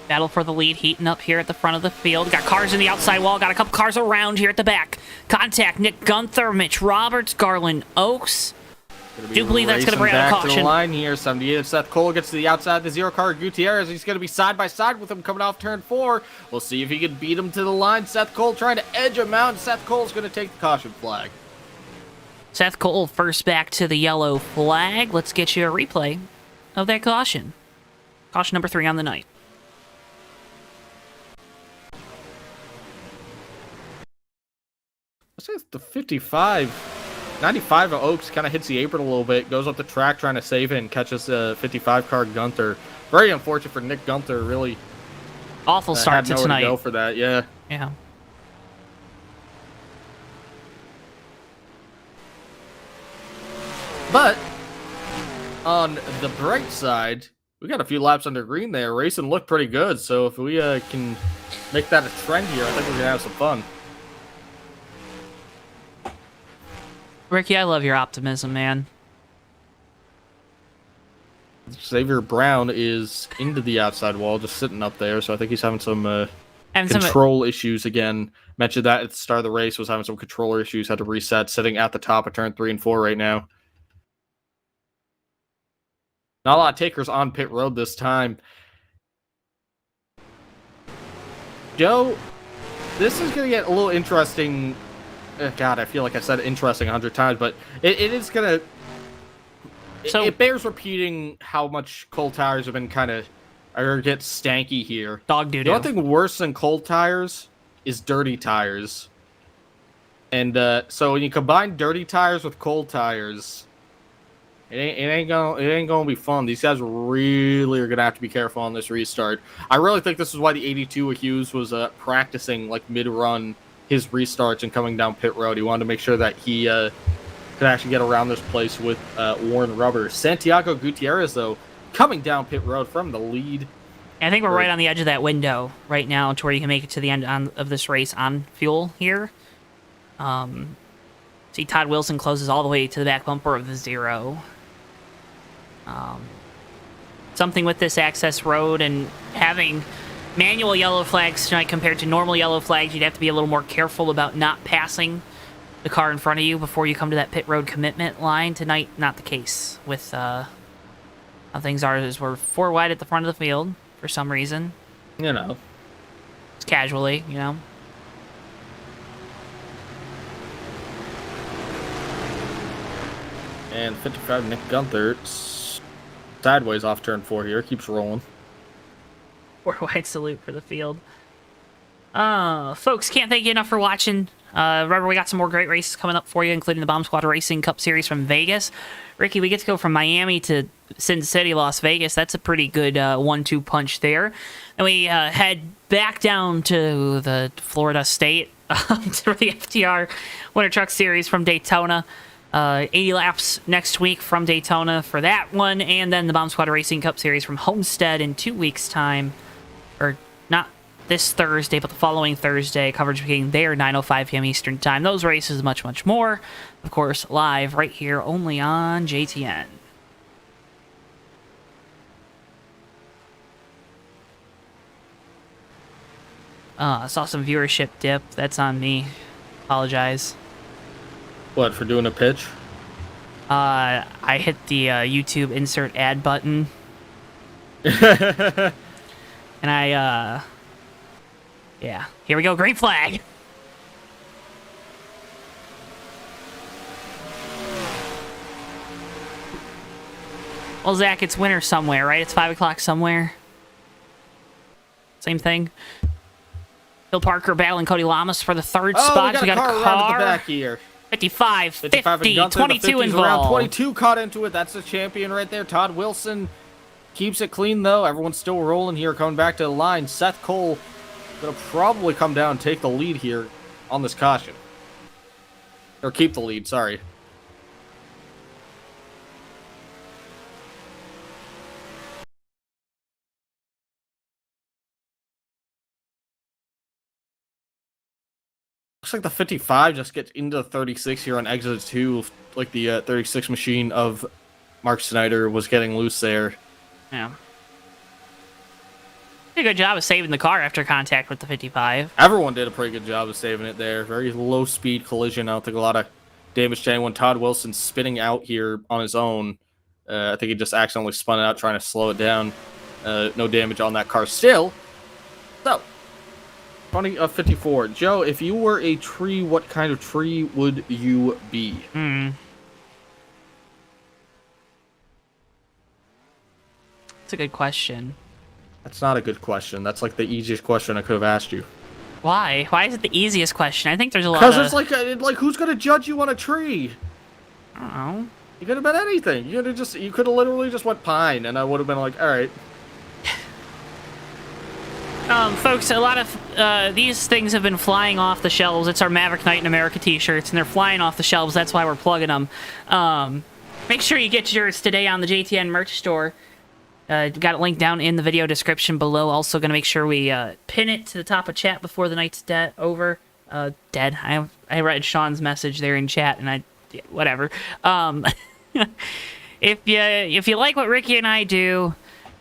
A: Battle for the lead heating up here at the front of the field. Got cars in the outside wall. Got a couple cars around here at the back. Contact Nick Gunther, Mitch Roberts, Garland Oaks. Do believe that's going to bring out a
C: back to the
A: caution.
C: line here. 78 Seth Cole gets to the outside of the 0 car. Gutierrez, he's going to be side by side with him coming off turn 4. We'll see if he can beat him to the line. Seth Cole trying to edge him out. Seth Cole's going to take the caution flag.
A: Seth Cole first back to the yellow flag. Let's get you a replay of that caution. Caution number 3 on the night.
C: I say it's the 95 of Oaks kind of hits the apron a little bit, goes up the track trying to save it and catches the 55 car Gunther. Very unfortunate for Nick Gunther, really.
A: Awful start to tonight.
C: To go for that, yeah.
A: Yeah.
C: But on the bright side, we got a few laps under green there. Racing looked pretty good, so if we can make that a trend here, I think we're going to have some fun.
A: Ricky, I love your optimism, man.
C: Xavier Brown is into the outside wall, just sitting up there, so I think he's having some
A: And
C: control issues again. Mentioned that at the start of the race, was having some controller issues, had to reset, sitting at the top of turn 3 and 4 right now. Not a lot of takers on pit road this time. Joe, this is going to get a little interesting. God, I feel like I said interesting 100 times, but it is going to...
A: So,
C: it bears repeating how much Cole Tires have been kind of or get stanky here.
A: Dog doo-doo.
C: The only thing worse than cold tires is dirty tires. And so when you combine dirty tires with cold tires, it ain't gonna be fun. These guys really are gonna have to be careful on this restart. I really think this is why the 82 Hughes was practicing like mid-run his restarts and coming down pit road. He wanted to make sure that he could actually get around this place with worn rubber. Santiago Gutierrez, though, coming down pit road from the lead.
A: I think we're right on the edge of that window right now to where you can make it to the end of this race on fuel here. See, Todd Wilson closes all the way to the back bumper of the 0. Something with this access road and having manual yellow flags tonight compared to normal yellow flags, you'd have to be a little more careful about not passing the car in front of you before you come to that pit road commitment line. Tonight, not the case with how things are. Is we're 4 wide at the front of the field for some reason.
C: You know.
A: Just casually, you know.
C: And 55 Nick Gunther sideways off turn 4 here. Keeps rolling.
A: 4 wide salute for the field. Folks, can't thank you enough for watching. Remember, we got some more great races coming up for you, including the Bomb Squad Racing Cup Series from Vegas. Ricky, we get to go from Miami to Sin City, Las Vegas. That's a pretty good 1-2 punch there. And we head back down to the Florida State to the FTR Winter Truck Series from Daytona. 80 laps next week from Daytona for that one, and then the Bomb Squad Racing Cup Series from Homestead in 2 weeks' time. Or not this Thursday, but the following Thursday. Coverage beginning there, 9:05 p.m. Eastern Time. Those races, much, much more. Of course, live right here only on JTN. I saw some viewership dip. That's on me. Apologize.
C: What, for doing a pitch?
A: I hit the YouTube insert ad button. And yeah. Here we go, green flag. Well, Zach, it's winter somewhere, right? It's 5 o'clock somewhere. Same thing. Bill Parker battling Cody Lamas for the third spot.
C: We got a car around at the back here.
A: 55, 50, 22 involved.
C: Around 22 caught into it. That's the champion right there. Todd Wilson keeps it clean, though. Everyone's still rolling here, coming back to the line. Seth Cole going to probably come down and take the lead here on this caution. Or keep the lead, sorry. Looks like the 55 just gets into the 36 here on exit 2. Like the 36 machine of Mark Snyder was getting loose there.
A: Yeah. Did a good job of saving the car after contact with the 55.
C: Everyone did a pretty good job of saving it there. Very low speed collision. I don't think a lot of damage to anyone. Todd Wilson spinning out here on his own. I think he just accidentally spun out trying to slow it down. No damage on that car still. So, 54. Joe, if you were a tree, what kind of tree would you be?
A: That's a good question.
C: That's not a good question. That's like the easiest question I could have asked you.
A: Why? Why is it the easiest question? I think there's a lot
C: Because it's like who's gonna judge you on a tree?
A: I don't know.
C: You could have been anything. You could have literally just went pine, and I would have been like, all right.
A: Folks, a lot of these things have been flying off the shelves. It's our Maverick Night in America t-shirts, and they're flying off the shelves. That's why we're plugging them. Make sure you get yours today on the JTN merch store. Got it linked down in the video description below. Also going to make sure we pin it to the top of chat before the night's over. Dead. I read Sean's message there in chat, and whatever. If you like what Ricky and I do,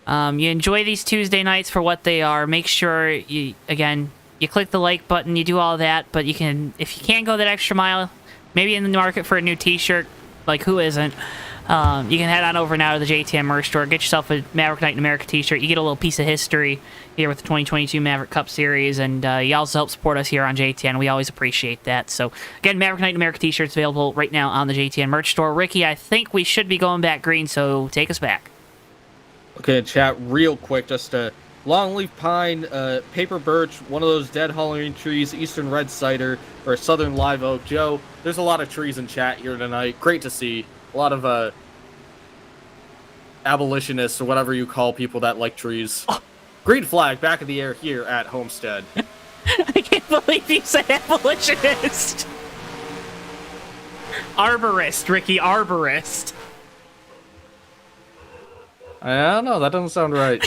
A: you enjoy these Tuesday nights for what they are, make sure you click the like button, you do all that, but if you can't go that extra mile, maybe in the market for a new t-shirt, like who isn't, you can head on over now to the JTN merch store, get yourself a Maverick Night in America t-shirt. You get a little piece of history here with the 2022 Maverick Cup Series, and you also help support us here on JTN. We always appreciate that. So, again, Maverick Night in America t-shirts available right now on the JTN merch store. Ricky, I think we should be going back green, so take us back.
C: Okay, chat real quick, just longleaf pine, paper birch, one of those dead Halloween trees, eastern red cider, or southern live oak. Joe, there's a lot of trees in chat here tonight. Great to see. A lot of abolitionists, or whatever you call people that like trees. Green flag back in the air here at Homestead.
A: I can't believe you said abolitionist. Arborist, Ricky, arborist.
C: I don't know, that doesn't sound right.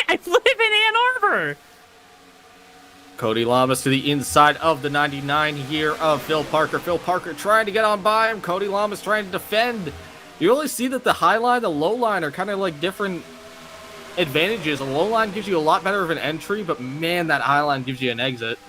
A: I live in Ann Arbor.
C: Cody Lamas to the inside of the 99 here of Phil Parker. Phil Parker trying to get on by him. Cody Lamas trying to defend. You really see that the high line, the low line are kind of like different advantages. A low line gives you a lot better of an entry, but man, that high line gives you an exit.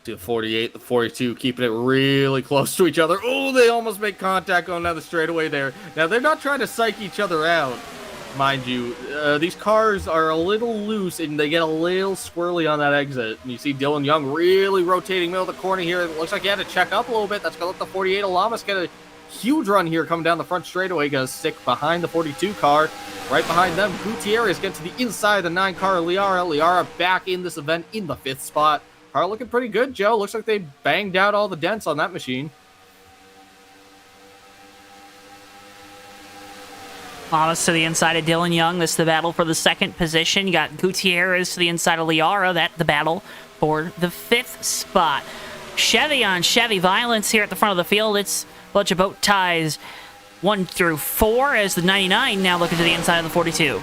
C: The 48, the 42, keeping it really close to each other. Oh, they almost make contact going down the straightaway there. Now, they're not trying to psych each other out, mind you. These cars are a little loose, and they get a little squirrely on that exit. And you see Dylan Young really rotating middle of the corner here. It looks like he had to check up a little bit. That's going to let the 48 Alamas get a huge run here coming down the front straightaway. Going to stick behind the 42 car. Right behind them, Gutierrez gets to the inside of the 9 car Liara. Liara back in this event in the 5th spot. Car looking pretty good, Joe. Looks like they banged out all the dents on that machine.
A: Lamas to the inside of Dylan Young. This is the battle for the 2nd position. You got Gutierrez to the inside of Liara. That's the battle for the 5th spot. Chevy on Chevy violence here at the front of the field. It's a bunch of boat ties 1 through 4 as the 99 now looking to the inside of the 42.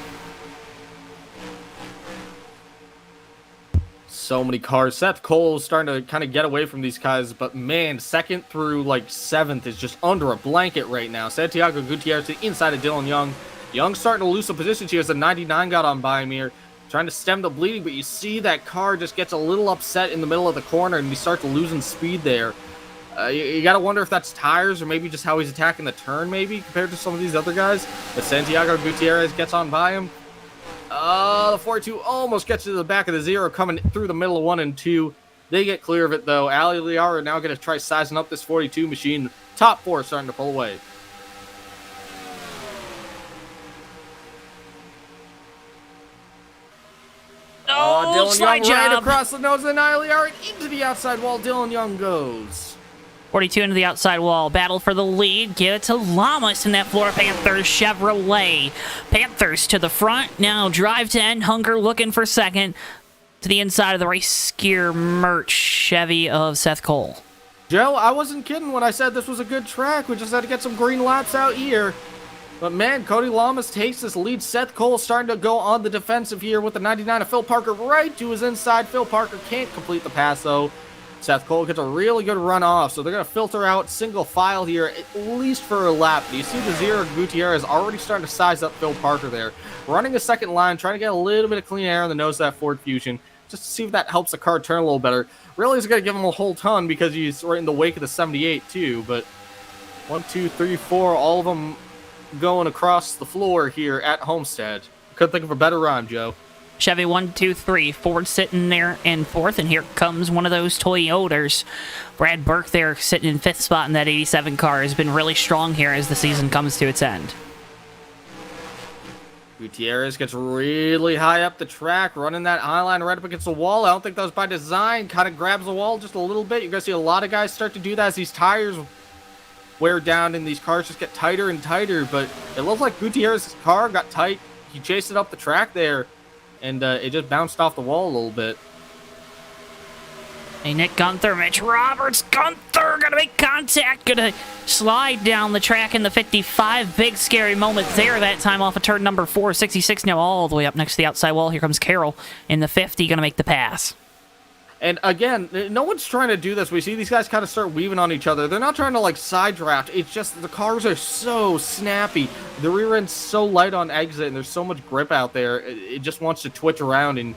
C: So many cars. Seth Cole is starting to kind of get away from these guys, but man, 2nd through like 7th is just under a blanket right now. Santiago Gutierrez to the inside of Dylan Young. Young's starting to lose some positions here as the 99 got on by him here, trying to stem the bleeding, but you see that car just gets a little upset in the middle of the corner and he starts losing speed there. You got to wonder if that's tires or maybe just how he's attacking the turn maybe compared to some of these other guys. But Santiago Gutierrez gets on by him. The 42 almost gets to the back of the 0, coming through the middle of 1 and 2. They get clear of it, though. Ali Liara now going to try sizing up this 42 machine. Top 4 starting to pull away.
A: Oh,
C: Dylan
A: slide
C: Young right
A: job.
C: across the nose of the Ali Liara into the outside wall. Dylan Young goes.
A: 42 into the outside wall. Battle for the lead. Give it to Lamas in that Florida Panthers Chevrolet. Panthers to the front. Now drive to end. Hunger looking for 2nd. To the inside of the race gear merch Chevy of Seth Cole.
C: Joe, I wasn't kidding when I said this was a good track. We just had to get some green laps out here. But man, Cody Lamas takes this lead. Seth Cole starting to go on the defensive here with the 99 of Phil Parker right to his inside. Phil Parker can't complete the pass though. Seth Cole gets a really good run off, so they're going to filter out single file here, at least for a lap. You see the 0 Gutierrez already starting to size up Phil Parker there. Running a 2nd line, trying to get a little bit of clean air on the nose of that Ford Fusion, just to see if that helps the car turn a little better. Really is going to give him a whole ton because he's right in the wake of the 78 too, but 1, 2, 3, 4, all of them going across the floor here at Homestead. Couldn't think of a better rhyme, Joe.
A: Chevy 1, 2, 3. Ford sitting there in 4th, and here comes one of those Toyotas. Brad Burke there sitting in 5th spot in that 87 car has been really strong here as the season comes to its end.
C: Gutierrez gets really high up the track, running that high line right up against the wall. I don't think that was by design. Kind of grabs the wall just a little bit. You're going to see a lot of guys start to do that as these tires wear down and these cars just get tighter and tighter. But it looks like Gutierrez's car got tight. He chased it up the track there, and it just bounced off the wall a little bit.
A: Hey, Nick Gunther, Mitch Roberts, Gunther gonna make contact, gonna slide down the track in the 55. Big scary moment there that time off of turn number 4. 66 now all the way up next to the outside wall. Here comes Carroll in the 50, gonna make the pass.
C: And again, no one's trying to do this. We see these guys kind of start weaving on each other. They're not trying to like side draft. It's just the cars are so snappy. The rear end's so light on exit, and there's so much grip out there. It just wants to twitch around, and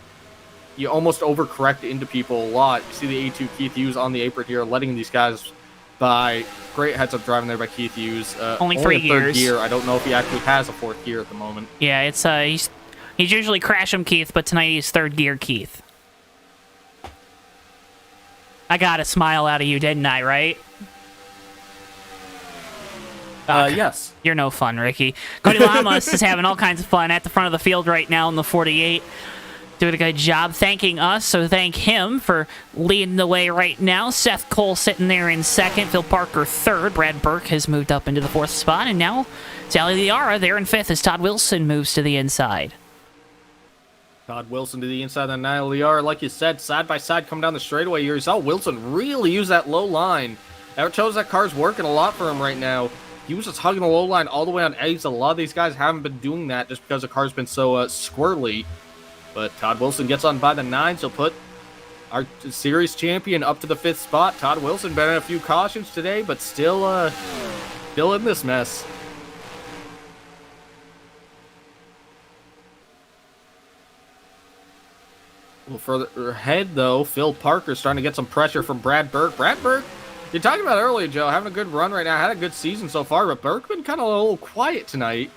C: you almost overcorrect into people a lot. You see the A2 Keith Hughes on the apron here, letting these guys by. Great heads-up driving there by Keith Hughes.
A: Only 3
C: third
A: gears.
C: gear. I don't know if he actually has a 4th gear at the moment.
A: Yeah, it's he's usually crash him Keith, but tonight he's 3rd gear Keith. I got a smile out of you, didn't I, right?
C: Yes.
A: You're no fun, Ricky. Cody Lamas is having all kinds of fun at the front of the field right now in the 48. Doing a good job thanking us, so thank him for leading the way right now. Seth Cole sitting there in second. Phil Parker third. Brad Burke has moved up into the fourth spot. And now Sally Liara there in fifth as Todd Wilson moves to the inside.
C: Todd Wilson to the inside of Niall Liara. Like you said, side by side coming down the straightaway here. You saw Wilson really use that low line. That shows that car's working a lot for him right now. He was just hugging the low line all the way on eggs. A lot of these guys haven't been doing that just because the car's been so squirrely. But Todd Wilson gets on by the 9, so put our series champion up to the 5th spot. Todd Wilson been in a few cautions today, but still in this mess. A little further ahead, though, Phil Parker's starting to get some pressure from Brad Burke. Brad Burke, you're talking about earlier, Joe, having a good run right now. Had a good season so far, but Burke been kind of a little quiet tonight.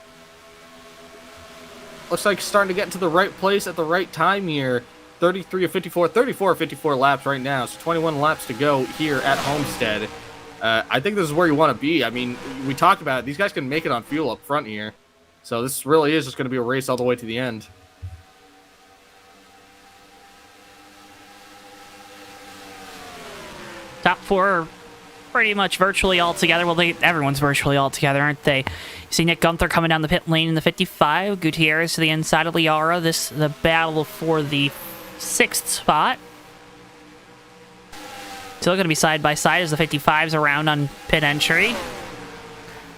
C: Looks like starting to get into the right place at the right time here. 34 of 54 laps right now. So 21 laps to go here at Homestead. I think this is where you want to be. I mean, we talked about it. These guys can make it on fuel up front here. So this really is just going to be a race all the way to the end.
A: Top four are pretty much virtually all together. Well, everyone's virtually all together, aren't they? You see Nick Gunther coming down the pit lane in the 55. Gutierrez to the inside of Liara. The battle for the 6th spot. Still going to be side by side as the 55's around on pit entry.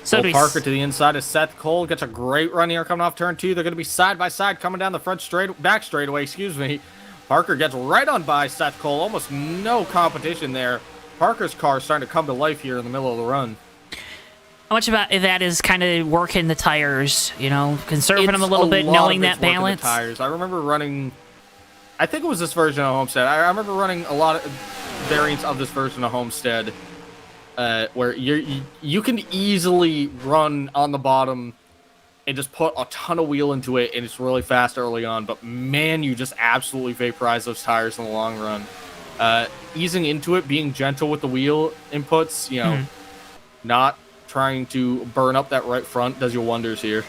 A: So
C: Will Parker to the inside of Seth Cole. Gets a great run here coming off turn 2. They're going to be side by side coming down the back straightaway, excuse me. Parker gets right on by Seth Cole. Almost no competition there. Parker's car is starting to come to life here in the middle of the run.
A: How much about that is kind of working the tires, conserving them a little bit, knowing that balance?
C: Tires. I remember running, I think it was this version of Homestead. I remember running a lot of variants of this version of Homestead where you can easily run on the bottom and just put a ton of wheel into it, and it's really fast early on. But man, you just absolutely vaporize those tires in the long run. Easing into it, being gentle with the wheel inputs, not trying to burn up that right front does you wonders here.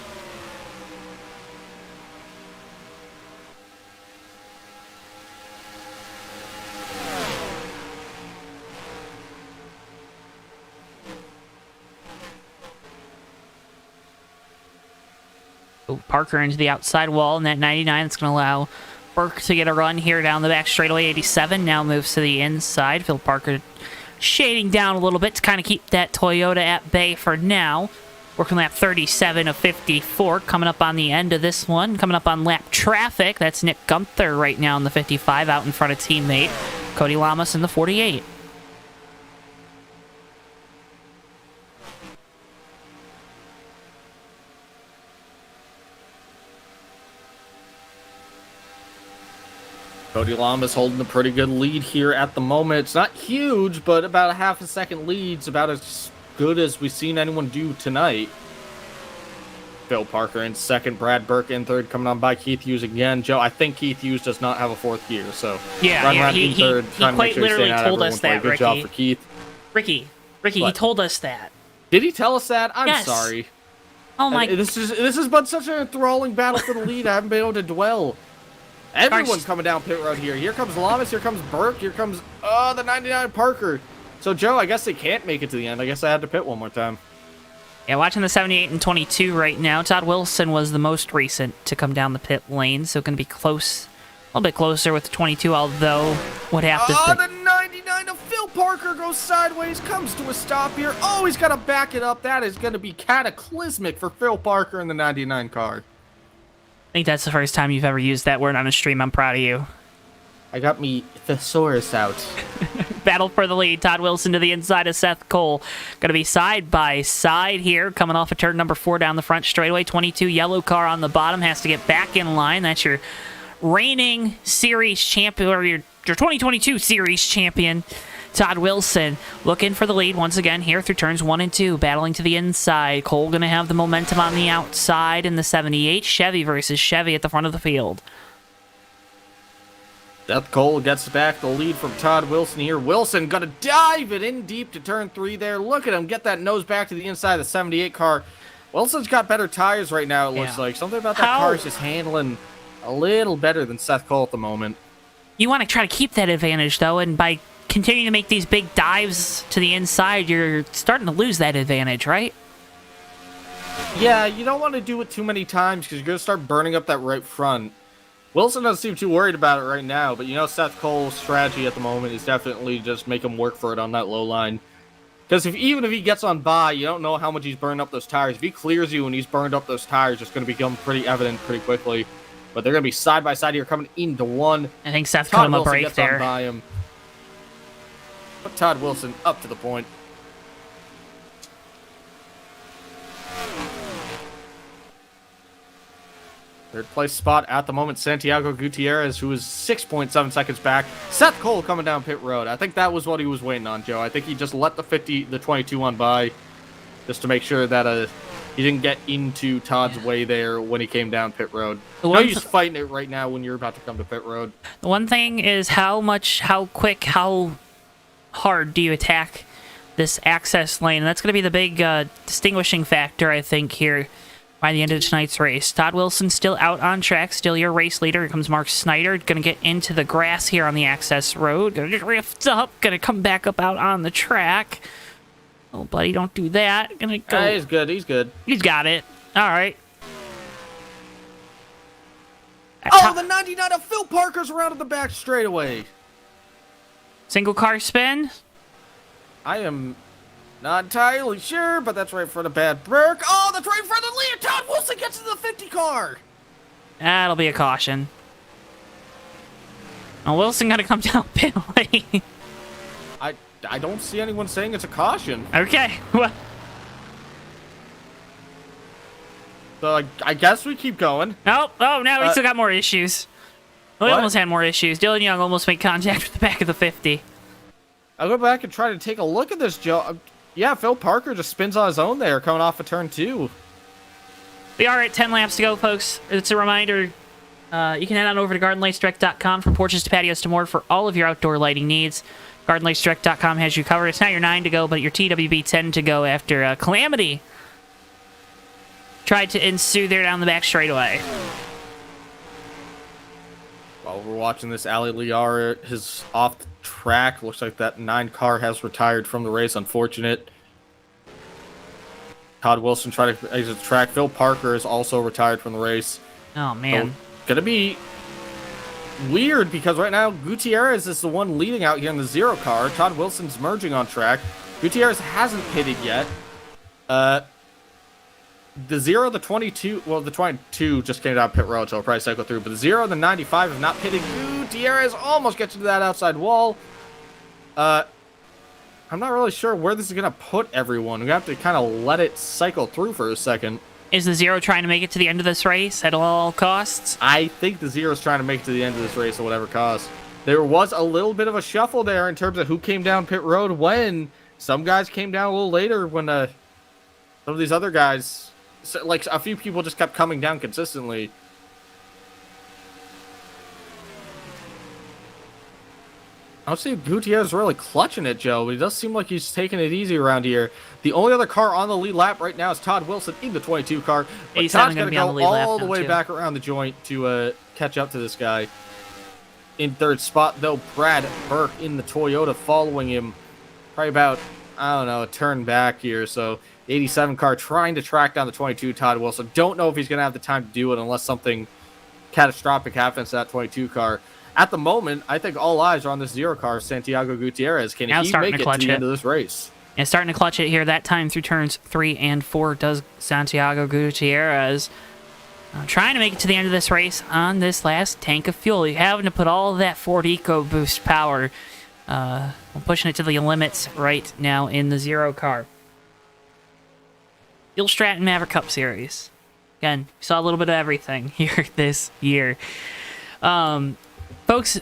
A: Parker into the outside wall, and that 99 that's going to allow Burke to get a run here down the back straightaway. 87 now moves to the inside. Phil Parker shading down a little bit to kind of keep that Toyota at bay for now. Working lap 37 of 54. Coming up on the end of this one. Coming up on lap traffic. That's Nick Gunther right now in the 55 out in front of teammate Cody Lamas in the 48.
C: Cody Lamas holding a pretty good lead here at the moment. It's not huge, but about a half a second lead's about as good as we've seen anyone do tonight. Phil Parker in second, Brad Burke in third, coming on by Keith Hughes again. Joe, I think Keith Hughes does not have a 4th gear, so
A: he quite literally told us that,
C: Ricky. Good job for Keith.
A: Ricky, he told us that.
C: Did he tell us that? I'm
A: yes.
C: sorry.
A: Oh my!
C: This has been such an enthralling battle for the lead. I haven't been able to dwell. Everyone's coming down pit road here. Here comes Lamas, here comes Burke, here comes the 99 Parker. So, Joe, I guess they can't make it to the end. I guess I had to pit one more time.
A: Yeah, watching the 78 and 22 right now. Todd Wilson was the most recent to come down the pit lane, so going to be close, a little bit closer with the 22, although would have to...
C: the 99 of Phil Parker goes sideways, comes to a stop here. Oh, he's got to back it up. That is going to be cataclysmic for Phil Parker in the 99 car.
A: I think that's the first time you've ever used that word on a stream. I'm proud of you.
C: I got me thesaurus out.
A: Battle for the lead. Todd Wilson to the inside of Seth Cole. Going to be side by side here. Coming off of turn number 4 down the front straightaway. 22 yellow car on the bottom. Has to get back in line. That's your reigning series champion, or your 2022 series champion, Todd Wilson, looking for the lead once again here through turns 1 and 2, battling to the inside. Cole going to have the momentum on the outside in the 78. Chevy versus Chevy at the front of the field.
C: Seth Cole gets back the lead from Todd Wilson here. Wilson gonna dive it in deep to turn 3 there. Look at him get that nose back to the inside of the 78 car. Wilson's got better tires right now, it looks like. Something about that car is just handling a little better than Seth Cole at the moment.
A: You want to try to keep that advantage, though, and by continuing to make these big dives to the inside, you're starting to lose that advantage, right?
C: Yeah, you don't want to do it too many times because you're going to start burning up that right front. Wilson doesn't seem too worried about it right now, but you know Seth Cole's strategy at the moment is definitely just make him work for it on that low line. Because even if he gets on by, you don't know how much he's burned up those tires. If he clears you and he's burned up those tires, it's going to become pretty evident pretty quickly. But they're going to be side by side here, coming into one.
A: I think Seth cut him a break there.
C: On by him. Put Todd Wilson up to the point. Third place spot at the moment, Santiago Gutierrez, who is 6.7 seconds back. Seth Cole coming down pit road. I think that was what he was waiting on, Joe. I think he just let the 22 on by just to make sure that he didn't get into Todd's way there when he came down pit road. He's fighting it right now when you're about to come to pit road.
A: The one thing is how quick, how hard do you attack this access lane? And that's going to be the big distinguishing factor, I think, here by the end of tonight's race. Todd Wilson still out on track, still your race leader. Here comes Mark Snyder, going to get into the grass here on the access road. Going to get riffed up, going to come back up out on the track. Oh, buddy, don't do that. Gonna go.
C: He's good, he's good.
A: He's got it. All right.
C: Oh, the 99 of Phil Parker's around at the back straightaway.
A: Single car spin.
C: I am not entirely sure, but that's right for the bad Burke. Oh, that's right for the lead. Todd Wilson gets to the 50 car.
A: That'll be a caution. Oh, Wilson gonna come down pit lane.
C: I don't see anyone saying it's a caution.
A: Okay. Well.
C: So I guess we keep going.
A: Oh, now we still got more issues. We almost had more issues. Dylan Young almost made contact with the back of the 50.
C: I'll go back and try to take a look at this, Joe. Yeah, Phil Parker just spins on his own there, coming off of turn 2.
A: We are at 10 laps to go, folks. It's a reminder, you can head on over to GardenLightsDirect.com from porches to patios to more for all of your outdoor lighting needs. GardenLightsDirect.com has you covered. It's not your 9 to go, but your TWB 10 to go after a calamity tried to ensue there down the back straightaway.
C: While we're watching this, Ali Liara is off the track. Looks like that 9 car has retired from the race. Unfortunate. Todd Wilson tried to exit the track. Phil Parker is also retired from the race.
A: Oh, man.
C: So, gonna be weird because right now Gutierrez is the one leading out here in the 0 car. Todd Wilson's merging on track. Gutierrez hasn't pitted yet. The 0, the 22, well, the 22 just came down pit road, so I'll probably cycle through. But the 0 and the 95 have not pitted. Gutierrez almost gets into that outside wall. I'm not really sure where this is going to put everyone. We have to kind of let it cycle through for a second.
A: Is the 0 trying to make it to the end of this race at all costs?
C: I think the 0 is trying to make it to the end of this race at whatever cost. There was a little bit of a shuffle there in terms of who came down pit road when. Some guys came down a little later when some of these other guys... So, like, a few people just kept coming down consistently. I don't see Gutierrez really clutching it, Joe. But it does seem like he's taking it easy around here. The only other car on the lead lap right now is Todd Wilson in the 22 car. But Todd's going to go all the way back around the joint to catch up to this guy. In third spot, though, Brad Burke in the Toyota following him. Probably about, I don't know, a turn back here, so... 87 car trying to track down the 22 Todd Wilson. Don't know if he's going to have the time to do it unless something catastrophic happens to that 22 car. At the moment, I think all eyes are on this 0 car, Santiago Gutierrez. Can he make it to the end of this race?
A: And starting to clutch it here that time through turns 3 and 4 does Santiago Gutierrez. Trying to make it to the end of this race on this last tank of fuel. You're having to put all of that Ford EcoBoost power. Pushing it to the limits right now in the 0 car. Gil Stratton Maverick Cup Series. Again, we saw a little bit of everything here this year. Folks,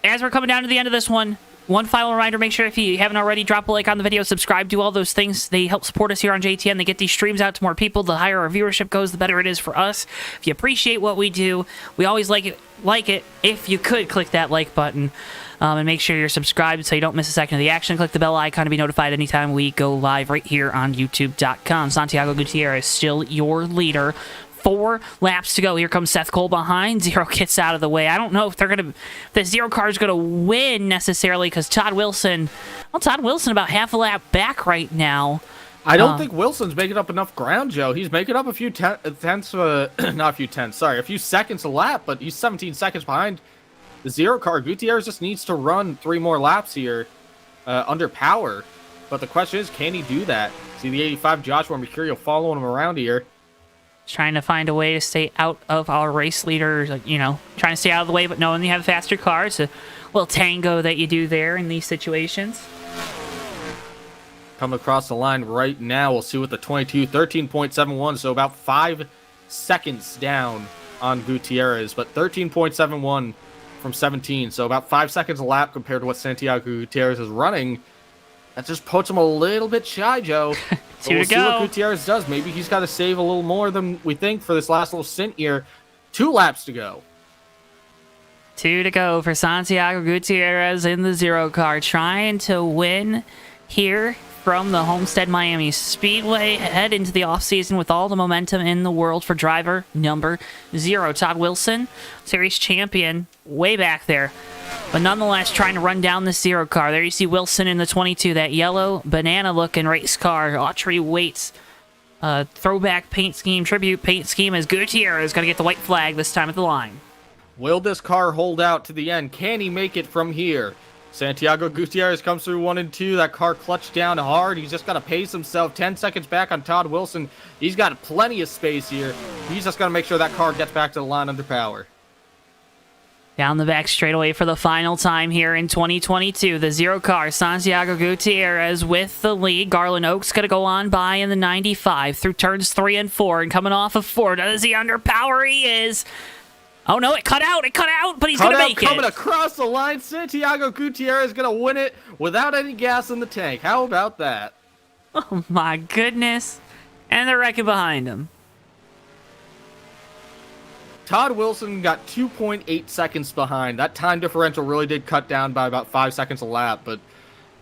A: as we're coming down to the end of this one, one final reminder, make sure if you haven't already, drop a like on the video, subscribe, do all those things. They help support us here on JTN. They get these streams out to more people. The higher our viewership goes, the better it is for us. If you appreciate what we do, we always like it. If you could, click that like button. And make sure you're subscribed so you don't miss a second of the action. Click the bell icon to be notified anytime we go live right here on YouTube.com. Santiago Gutierrez still your leader. 4 laps to go. Here comes Seth Cole behind. Zero gets out of the way. I don't know if the Zero car is gonna win necessarily because Todd Wilson about half a lap back right now.
C: I don't think Wilson's making up enough ground, Joe. He's making up a few seconds a lap, but he's 17 seconds behind the Zero car. Gutierrez just needs to run 3 more laps here under power. But the question is, can he do that? See the 85 Joshua Mercurio following him around here.
A: Trying to find a way to stay out of our race leaders, trying to stay out of the way, but knowing you have faster cars. A little tango that you do there in these situations.
C: Coming across the line right now, we'll see what the 22, 13.71, so about 5 seconds down on Gutierrez, but 13.71 from 17, so about 5 seconds a lap compared to what Santiago Gutierrez is running. That just puts him a little bit shy, Joe. We'll see what Gutierrez does. Maybe he's got to save a little more than we think for this last little stint here. 2 laps to go.
A: 2 to go for Santiago Gutierrez in the Zero car, trying to win here from the Homestead Miami Speedway. Head into the offseason with all the momentum in the world for driver number 0. Todd Wilson, series champion, way back there. But nonetheless, trying to run down the Zero car. There you see Wilson in the 22, that yellow banana-looking race car. Autry Waits, throwback paint scheme, tribute paint scheme, as Gutierrez going to get the white flag this time at the line.
C: Will this car hold out to the end? Can he make it from here? Santiago Gutierrez comes through 1 and 2. That car clutched down hard. He's just got to pace himself. 10 seconds back on Todd Wilson. He's got plenty of space here. He's just got to make sure that car gets back to the line under power.
A: Down the back straightaway for the final time here in 2022. The Zero car, Santiago Gutierrez with the lead. Garland Oaks going to go on by in the 95 through turns 3 and 4. And coming off of 4, does he underpower? He is. Oh no, it cut out, but he's going to make it.
C: Coming across the line, Santiago Gutierrez is going to win it without any gas in the tank. How about that?
A: Oh my goodness. And they're wrecking behind him.
C: Todd Wilson got 2.8 seconds behind. That time differential really did cut down by about 5 seconds a lap, but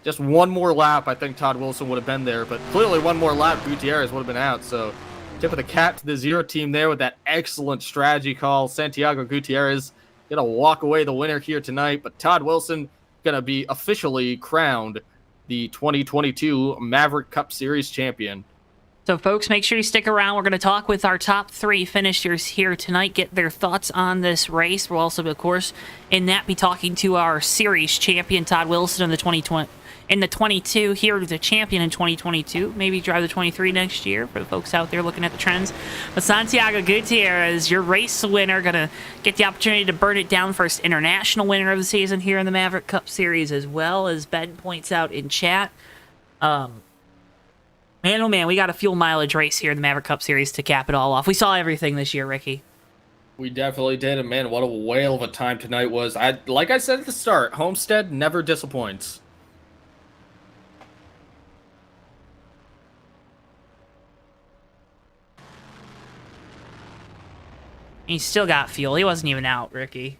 C: just 1 more lap, I think Todd Wilson would have been there. But clearly 1 more lap, Gutierrez would have been out. So tip of the cap to the Zero team there with that excellent strategy call. Santiago Gutierrez going to walk away the winner here tonight, but Todd Wilson going to be officially crowned the 2022 Maverick Cup Series champion.
A: So, folks, make sure you stick around. We're going to talk with our top 3 finishers here tonight, get their thoughts on this race. We'll also, of course, in that, be talking to our series champion, Todd Wilson, in the 22 here, the champion in 2022. Maybe drive the 23 next year for the folks out there looking at the trends. But Santiago Gutierrez, your race winner, going to get the opportunity to burn it down, first international winner of the season here in the Maverick Cup Series, as well as Ben points out in chat. Man, oh man, we got a fuel mileage race here in the Maverick Cup Series to cap it all off. We saw everything this year, Ricky.
C: We definitely did, and man, what a whale of a time tonight was. Like I said at the start, Homestead never disappoints.
A: He's still got fuel. He wasn't even out, Ricky.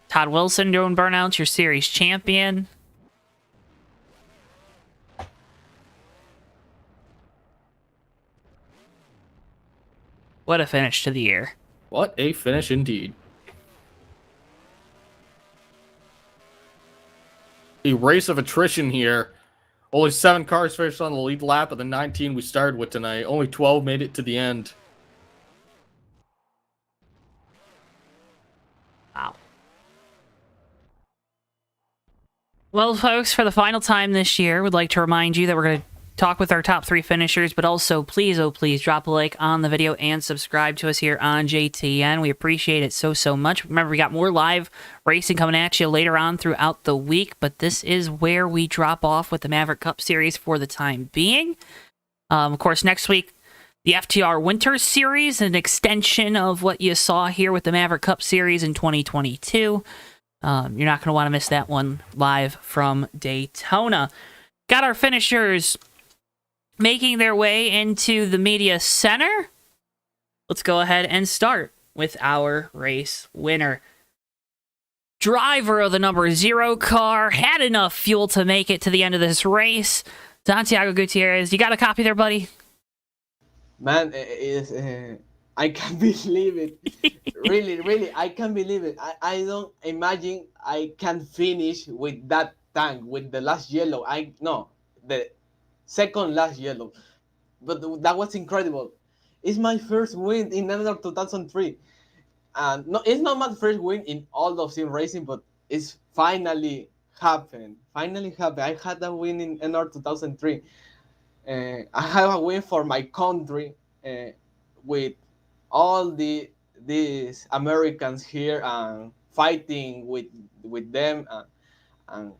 A: Todd Wilson doing burnouts, your series champion. What a finish to the year.
C: What a finish indeed. A race of attrition here. Only 7 cars finished on the lead lap of the 19 we started with tonight. Only 12 made it to the end.
A: Wow. Well, folks, for the final time this year, we'd like to remind you that we're going to talk with our top 3 finishers, but also, please, oh please, drop a like on the video and subscribe to us here on JTN. We appreciate it so much. Remember, we got more live racing coming at you later on throughout the week, but this is where we drop off with the Maverick Cup Series for the time being. Of course, next week, the FTR Winter Series, an extension of what you saw here with the Maverick Cup Series in 2022. You're not going to want to miss that one live from Daytona. Got our finishers making their way into the media center. Let's go ahead and start with our race winner. Driver of the number 0 car had enough fuel to make it to the end of this race. Santiago Gutierrez, you got a copy there, buddy?
I: Man, I can't believe it. Really, I can't believe it. I don't imagine I can finish with that tank, with the last yellow. The second last yellow. But that was incredible. It's my first win in another 2003. And no, it's not my first win in all of sim racing, but it's finally happened. I had a win in another 2003. I have a win for my country with all these Americans here and fighting with them and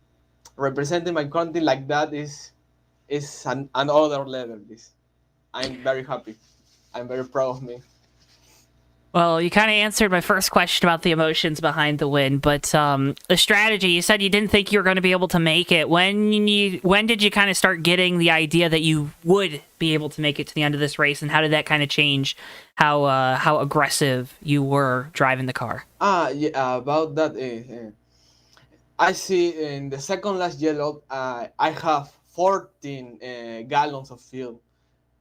I: representing my country like that is another level. I'm very happy. I'm very proud of me.
A: Well, you kind of answered my first question about the emotions behind the win, but the strategy, you said you didn't think you were going to be able to make it. When did you kind of start getting the idea that you would be able to make it to the end of this race, and how did that kind of change how aggressive you were driving the car?
I: About that, I see in the second last yellow, I have 14 gallons of fuel.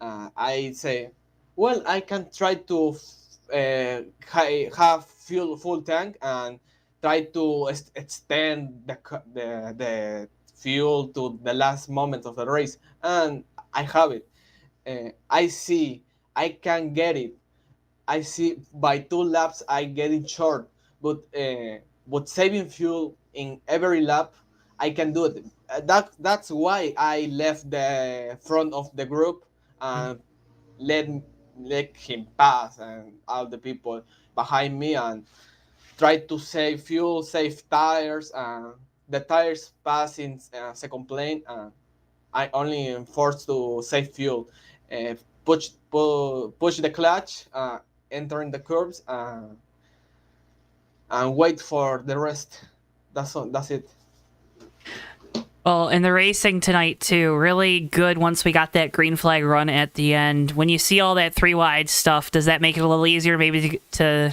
I: I say, well, I can try to have full tank and try to extend the fuel to the last moment of the race, and I have it. I see I can get it. I see by 2 laps I get it short, but saving fuel in every lap I can do it. That's why I left the front of the group and let him pass and all the people behind me and try to save fuel, save tires. The tires pass in second plane. I only am forced to save fuel. Push the clutch, entering the curves, and wait for the rest. That's all. That's it.
A: Well, in the racing tonight, too, really good once we got that green flag run at the end. When you see all that 3-wide stuff, does that make it a little easier maybe to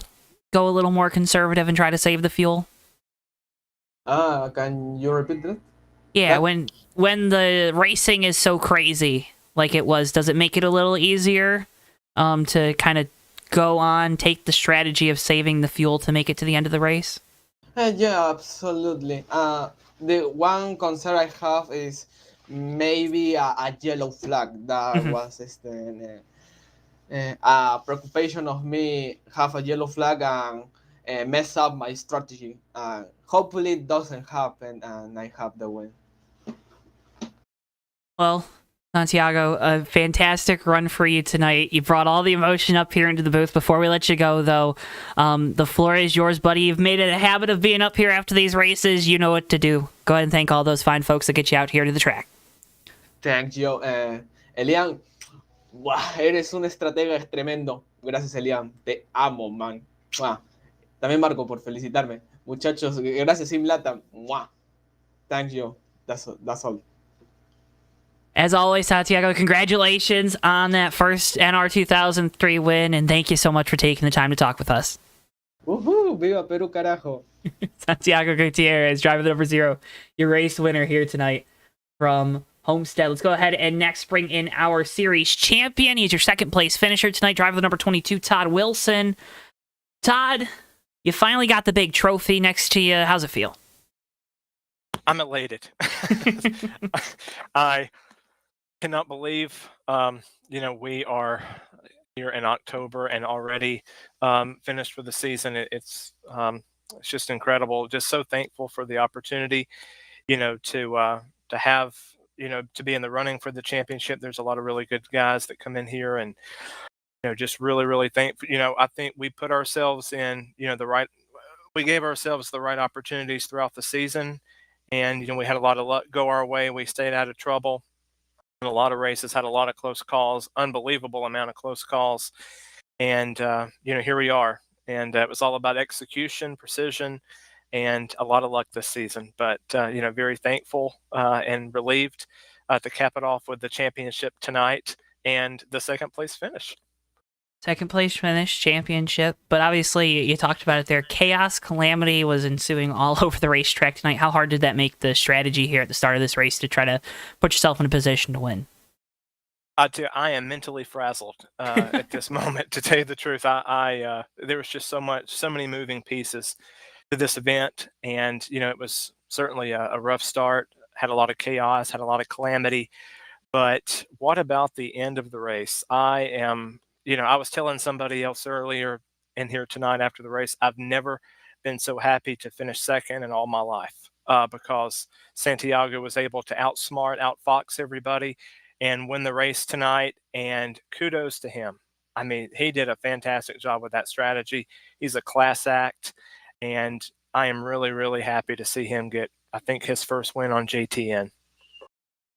A: go a little more conservative and try to save the fuel?
I: Can you repeat that?
A: Yeah, when the racing is so crazy like it was, does it make it a little easier to kind of go on, take the strategy of saving the fuel to make it to the end of the race?
I: Yeah, absolutely. The one concern I have is maybe a yellow flag. That was a preoccupation of me have a yellow flag and mess up my strategy. Hopefully it doesn't happen and I have the win.
A: Well, Santiago, a fantastic run for you tonight. You brought all the emotion up here into the booth. Before we let you go, though, the floor is yours, buddy. You've made it a habit of being up here after these races. You know what to do. Go ahead and thank all those fine folks that get you out here to the track.
I: Thanks, Joe. Elian, wow, eres un estratega tremendo. Gracias, Elian. Te amo, man. Wow. También Marco por felicitarme. Muchachos, gracias, Sim Lata. Wow. Thanks, Joe. That's all.
A: As always, Santiago, congratulations on that first NR 2003 win, and thank you so much for taking the time to talk with us.
I: Woohoo! Viva Peru, carajo!
A: Santiago Gutierrez, driver the number 0, your race winner here tonight from Homestead. Let's go ahead and next bring in our series champion. He's your second place finisher tonight, driver the number 22, Todd Wilson. Todd, you finally got the big trophy next to you. How's it feel?
J: I'm elated. I cannot believe, we are here in October and already finished for the season. It's just incredible. Just so thankful for the opportunity, to have, to be in the running for the championship. There's a lot of really good guys that come in here, and just really, really thankful. I think we put ourselves in, we gave ourselves the right opportunities throughout the season, and we had a lot of luck go our way. We stayed out of trouble. a lot of races, had a lot of close calls, unbelievable amount of close calls. And, here we are. And it was all about execution, precision, and a lot of luck this season. But, very thankful and relieved to cap it off with the championship tonight and the second place finish.
A: Second place finish, championship, but obviously you talked about it there. Chaos, calamity was ensuing all over the racetrack tonight. How hard did that make the strategy here at the start of this race to try to put yourself in a position to win?
J: I am mentally frazzled at this moment, to tell you the truth. There was just so many moving pieces to this event, and it was certainly a rough start. Had a lot of chaos, had a lot of calamity, but what about the end of the race? I was telling somebody else earlier in here tonight after the race, I've never been so happy to finish second in all my life because Santiago was able to outfox everybody and win the race tonight. And kudos to him. I mean, he did a fantastic job with that strategy. He's a class act. And I am really, really happy to see him get, I think, his first win on JTN.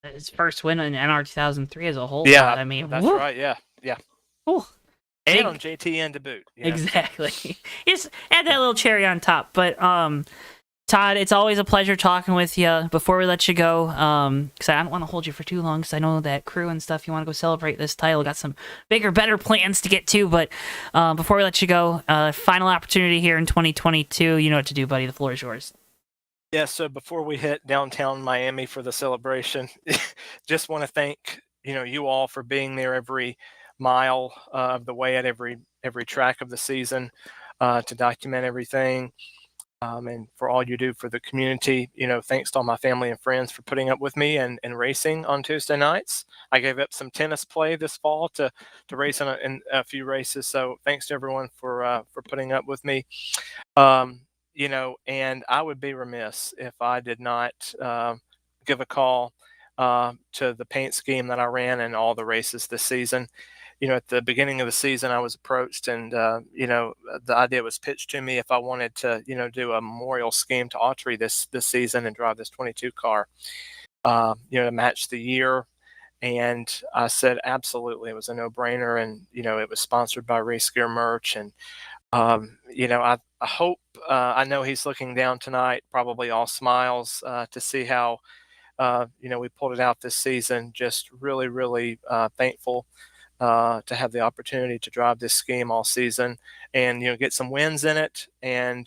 A: His first win in NR 2003 as a whole.
J: Yeah,
A: I mean,
J: that's right. Yeah.
A: Ooh.
J: And on JTN to boot.
A: Exactly. Just add that little cherry on top. But Todd, it's always a pleasure talking with you. Before we let you go, because I don't want to hold you for too long, because I know that crew and stuff, you want to go celebrate this title. Got some bigger, better plans to get to. But before we let you go, final opportunity here in 2022. You know what to do, buddy. The floor is yours.
J: Yeah, so before we hit downtown Miami for the celebration, just want to thank you all for being there every mile of the way at every track of the season to document everything. And for all you do for the community. Thanks to all my family and friends for putting up with me and racing on Tuesday nights. I gave up some tennis play this fall to race in a few races. So thanks to everyone for putting up with me. And I would be remiss if I did not give a call to the paint scheme that I ran in all the races this season. At the beginning of the season, I was approached and, the idea was pitched to me if I wanted to, do a memorial scheme to Autry this season and drive this 22 car, to match the year. And I said, absolutely. It was a no-brainer. And, it was sponsored by Race Gear Merch. And, I hope, I know he's looking down tonight, probably all smiles to see how, we pulled it out this season. Just really, really thankful to have the opportunity to drive this scheme all season and, get some wins in it and,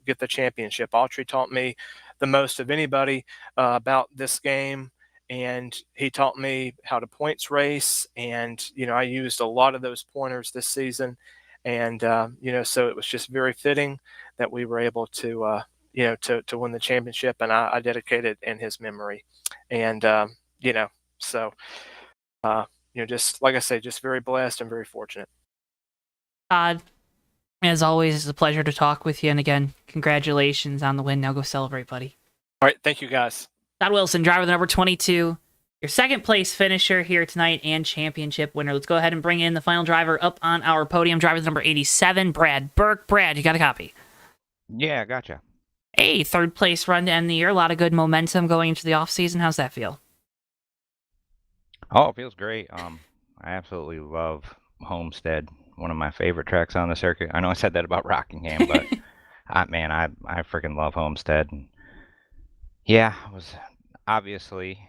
J: get the championship. Autry taught me the most of anybody about this game. And he taught me how to points race. And, I used a lot of those pointers this season. And, so it was just very fitting that we were able to, to win the championship. And I dedicate it in his memory. And, so, just like I say, just very blessed and very fortunate.
A: Todd, as always, it's a pleasure to talk with you. And again, congratulations on the win. Now go celebrate, buddy.
J: All right. Thank you, guys.
A: Todd Wilson, driver the number 22, your second place finisher here tonight and championship winner. Let's go ahead and bring in the final driver up on our podium. Driver the number 87, Brad Burke. Brad, you got a copy?
K: Yeah, gotcha.
A: Hey, third place run to end the year. A lot of good momentum going into the offseason. How's that feel?
K: Oh, it feels great. I absolutely love Homestead, one of my favorite tracks on the circuit. I know I said that about Rockingham, but I freaking love Homestead. And yeah, obviously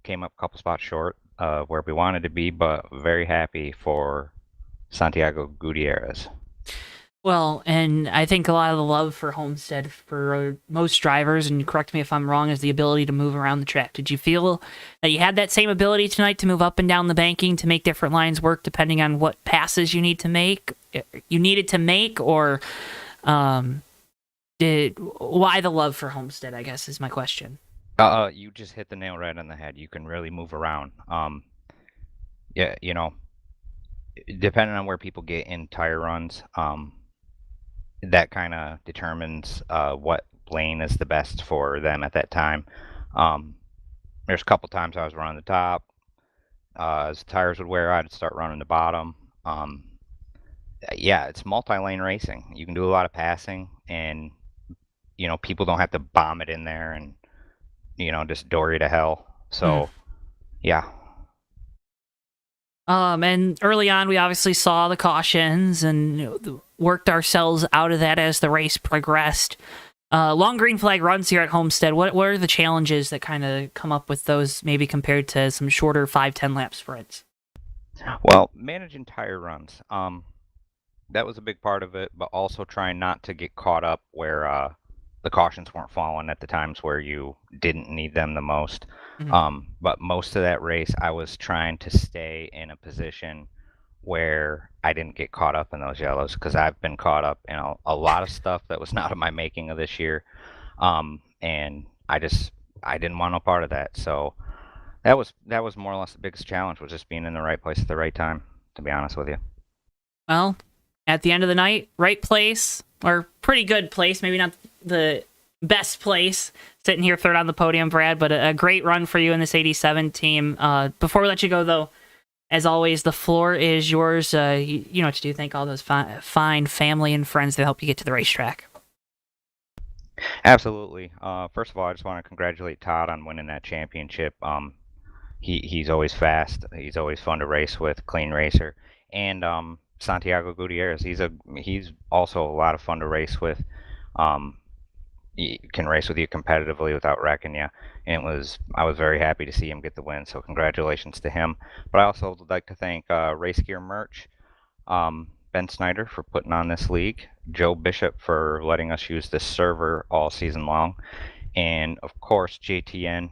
K: came up a couple spots short of where we wanted to be, but very happy for Santiago Gutierrez.
A: Well, and I think a lot of the love for Homestead for most drivers, and correct me if I'm wrong, is the ability to move around the track. Did you feel that you had that same ability tonight to move up and down the banking to make different lines work depending on what passes you needed to make, or why the love for Homestead, I guess, is my question.
K: You just hit the nail right on the head. You can really move around. Yeah, depending on where people get in tire runs, that kind of determines what lane is the best for them at that time. There's a couple times I was running the top. As the tires would wear out, I'd start running the bottom. Yeah, it's multi-lane racing. You can do a lot of passing, and people don't have to bomb it in there and just door you to hell. So yeah.
A: And early on, we obviously saw the cautions and worked ourselves out of that as the race progressed. Long green flag runs here at Homestead. What are the challenges that kind of come up with those, maybe compared to some shorter 5-10 lap sprints?
K: Well, managing tire runs. That was a big part of it, but also trying not to get caught up where the cautions weren't falling at the times where you didn't need them the most. But most of that race, I was trying to stay in a position where I didn't get caught up in those yellows, because I've been caught up in a lot of stuff that was not of my making of this year. And I didn't want no part of that. So that was more or less the biggest challenge, was just being in the right place at the right time, to be honest with you.
A: Well, at the end of the night, right place, or pretty good place, maybe not the best place, sitting here third on the podium, Brad, but a great run for you in this 87 team. Before we let you go, though, as always, the floor is yours. You know what to do. Thank all those fine family and friends that help you get to the racetrack.
K: Absolutely. First of all, I just want to congratulate Todd on winning that championship. He's always fast. He's always fun to race with, clean racer. And Santiago Gutierrez, he's also a lot of fun to race with. He can race with you competitively without wrecking you. And I was very happy to see him get the win. So congratulations to him. But I also would like to thank Race Gear Merch, Ben Snyder for putting on this league, Joe Bishop for letting us use this server all season long, and of course JTN.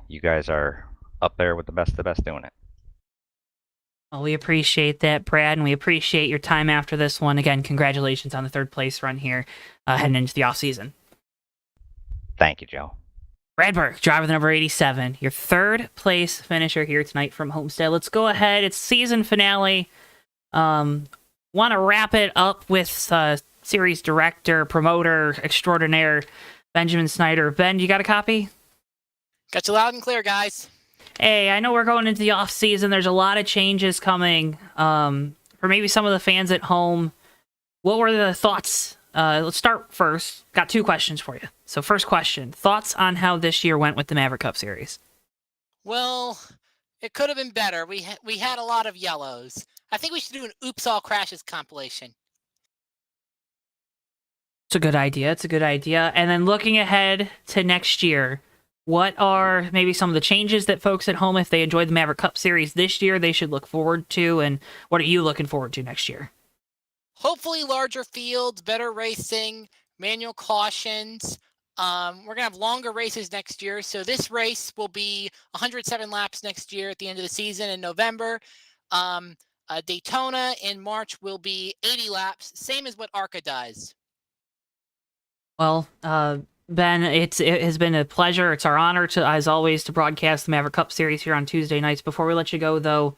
K: You guys are up there with the best of the best doing it.
A: Well, we appreciate that, Brad, and we appreciate your time after this one. Again, congratulations on the third place run here heading into the off-season.
K: Thank you, Joe.
A: Brad Burke, driver the number 87, your third place finisher here tonight from Homestead. Let's go ahead. It's season finale. Want to wrap it up with series director, promoter extraordinaire, Benjamin Snyder. Ben, you got a copy?
L: Got you loud and clear, guys.
A: Hey, I know we're going into the off-season. There's a lot of changes coming. For maybe some of the fans at home, what were the thoughts? Let's start first. Got two questions for you. So first question, thoughts on how this year went with the Maverick Cup Series?
L: Well, it could have been better. We had a lot of yellows. I think we should do an Oops All Crashes compilation.
A: It's a good idea. It's a good idea. And then looking ahead to next year, what are maybe some of the changes that folks at home, if they enjoyed the Maverick Cup Series this year, they should look forward to? And what are you looking forward to next year?
L: Hopefully larger fields, better racing, manual cautions. We're going to have longer races next year. So this race will be 107 laps next year at the end of the season in November. Daytona in March will be 80 laps, same as what ARCA does.
A: Well, Ben, it has been a pleasure. It's our honor, as always, to broadcast the Maverick Cup Series here on Tuesday nights. Before we let you go, though,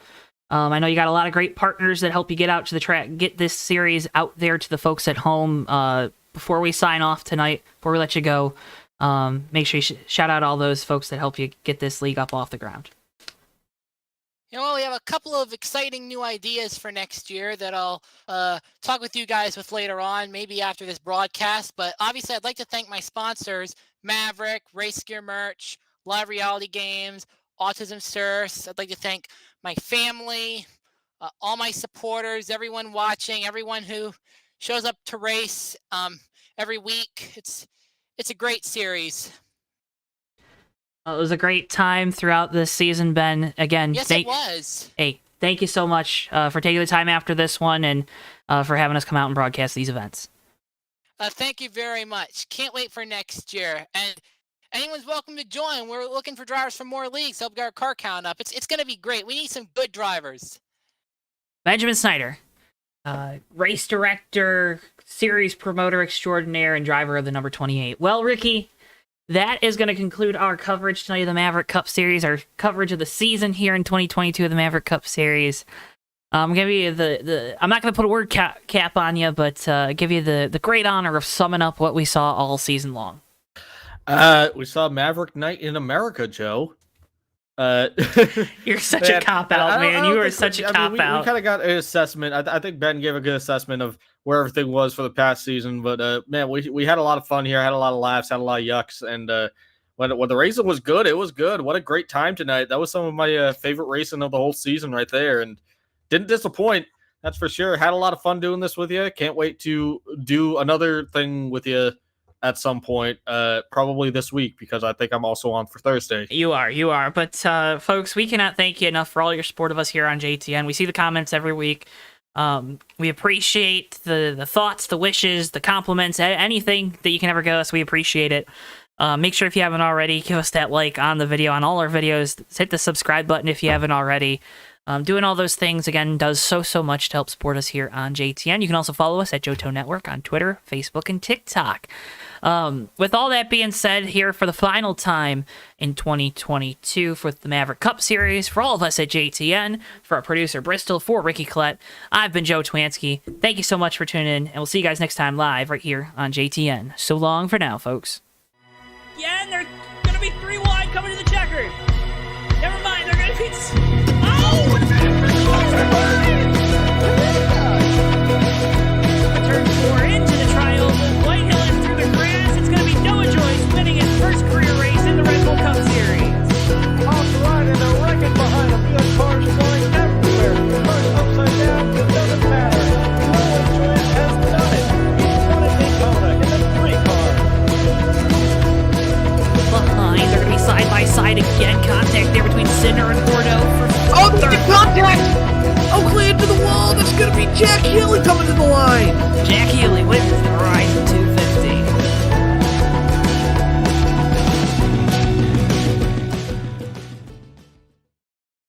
A: I know you got a lot of great partners that help you get out to the track, get this series out there to the folks at home. Before we sign off tonight, before we let you go, make sure you shout out all those folks that help you get this league up off the ground.
L: You know, we have a couple of exciting new ideas for next year that I'll talk with you guys with later on, maybe after this broadcast. But obviously, I'd like to thank my sponsors, Maverick, Race Gear Merch, Live Reality Games, Autism Source. I'd like to thank my family, all my supporters, everyone watching, everyone who shows up to race every week. It's a great series.
A: It was a great time throughout this season, Ben. Again,
L: yes, it was.
A: Hey, thank you so much for taking the time after this one and for having us come out and broadcast these events.
L: Thank you very much. Can't wait for next year. And anyone's welcome to join. We're looking for drivers for more leagues. Help get our car count up. It's going to be great. We need some good drivers.
A: Benjamin Snyder, race director, series promoter extraordinaire, and driver of the number 28. Well, Ricky, that is going to conclude our coverage tonight of the Maverick Cup Series, our coverage of the season here in 2022 of the Maverick Cup Series. I'm going to give you I'm not going to put a word cap on you, but give you the great honor of summing up what we saw all season long.
C: We saw Maverick Night in America, Joe.
A: You're such a cop-out, man. You are such a cop-out.
C: We kind of got an assessment. I think Ben gave a good assessment of where everything was for the past season. But, man, we had a lot of fun here. Had a lot of laughs, had a lot of yucks. And when the racing was good, it was good. What a great time tonight. That was some of my favorite racing of the whole season right there, and didn't disappoint. That's for sure. Had a lot of fun doing this with you. Can't wait to do another thing with you at some point, probably this week, because I think I'm also on for Thursday.
A: You are. But folks, we cannot thank you enough for all your support of us here on JTN. We see the comments every week. We appreciate the thoughts, the wishes, the compliments, anything that you can ever give us. We appreciate it. Make sure if you haven't already, give us that like on the video, on all our videos. Hit the subscribe button if you haven't already. Doing all those things, again, does so much to help support us here on JTN. You can also follow us at JoeTowNetwork on Twitter, Facebook, and TikTok. With all that being said, here for the final time in 2022 for the Maverick Cup Series, for all of us at JTN, for our producer Bristol, for Ricky Collette, I've been Joe Twansky. Thank you so much for tuning in, and we'll see you guys next time live right here on JTN. So long for now, folks. Yeah, and they're going to be 3 wide coming to the checkered. Never mind, they're going to be... Oh! Turn 4 into the trial. Whitehill and through the grass. It's going to be Noah Joyce winning his first career race in the Red Bull Cup Series.
B: Off the ride and a wrecking behind him. You have cars flying everywhere. Cars upside down. It doesn't matter. Noah Joyce has done it. He's won a Daytona in the 3 car.
A: Behind, they're going to be side by side again. Contact there between Sinner and Bordeaux for
H: The contact! Oakley into the wall. That's going to be Jack Healy coming to the line.
A: Jack Healy wins the ride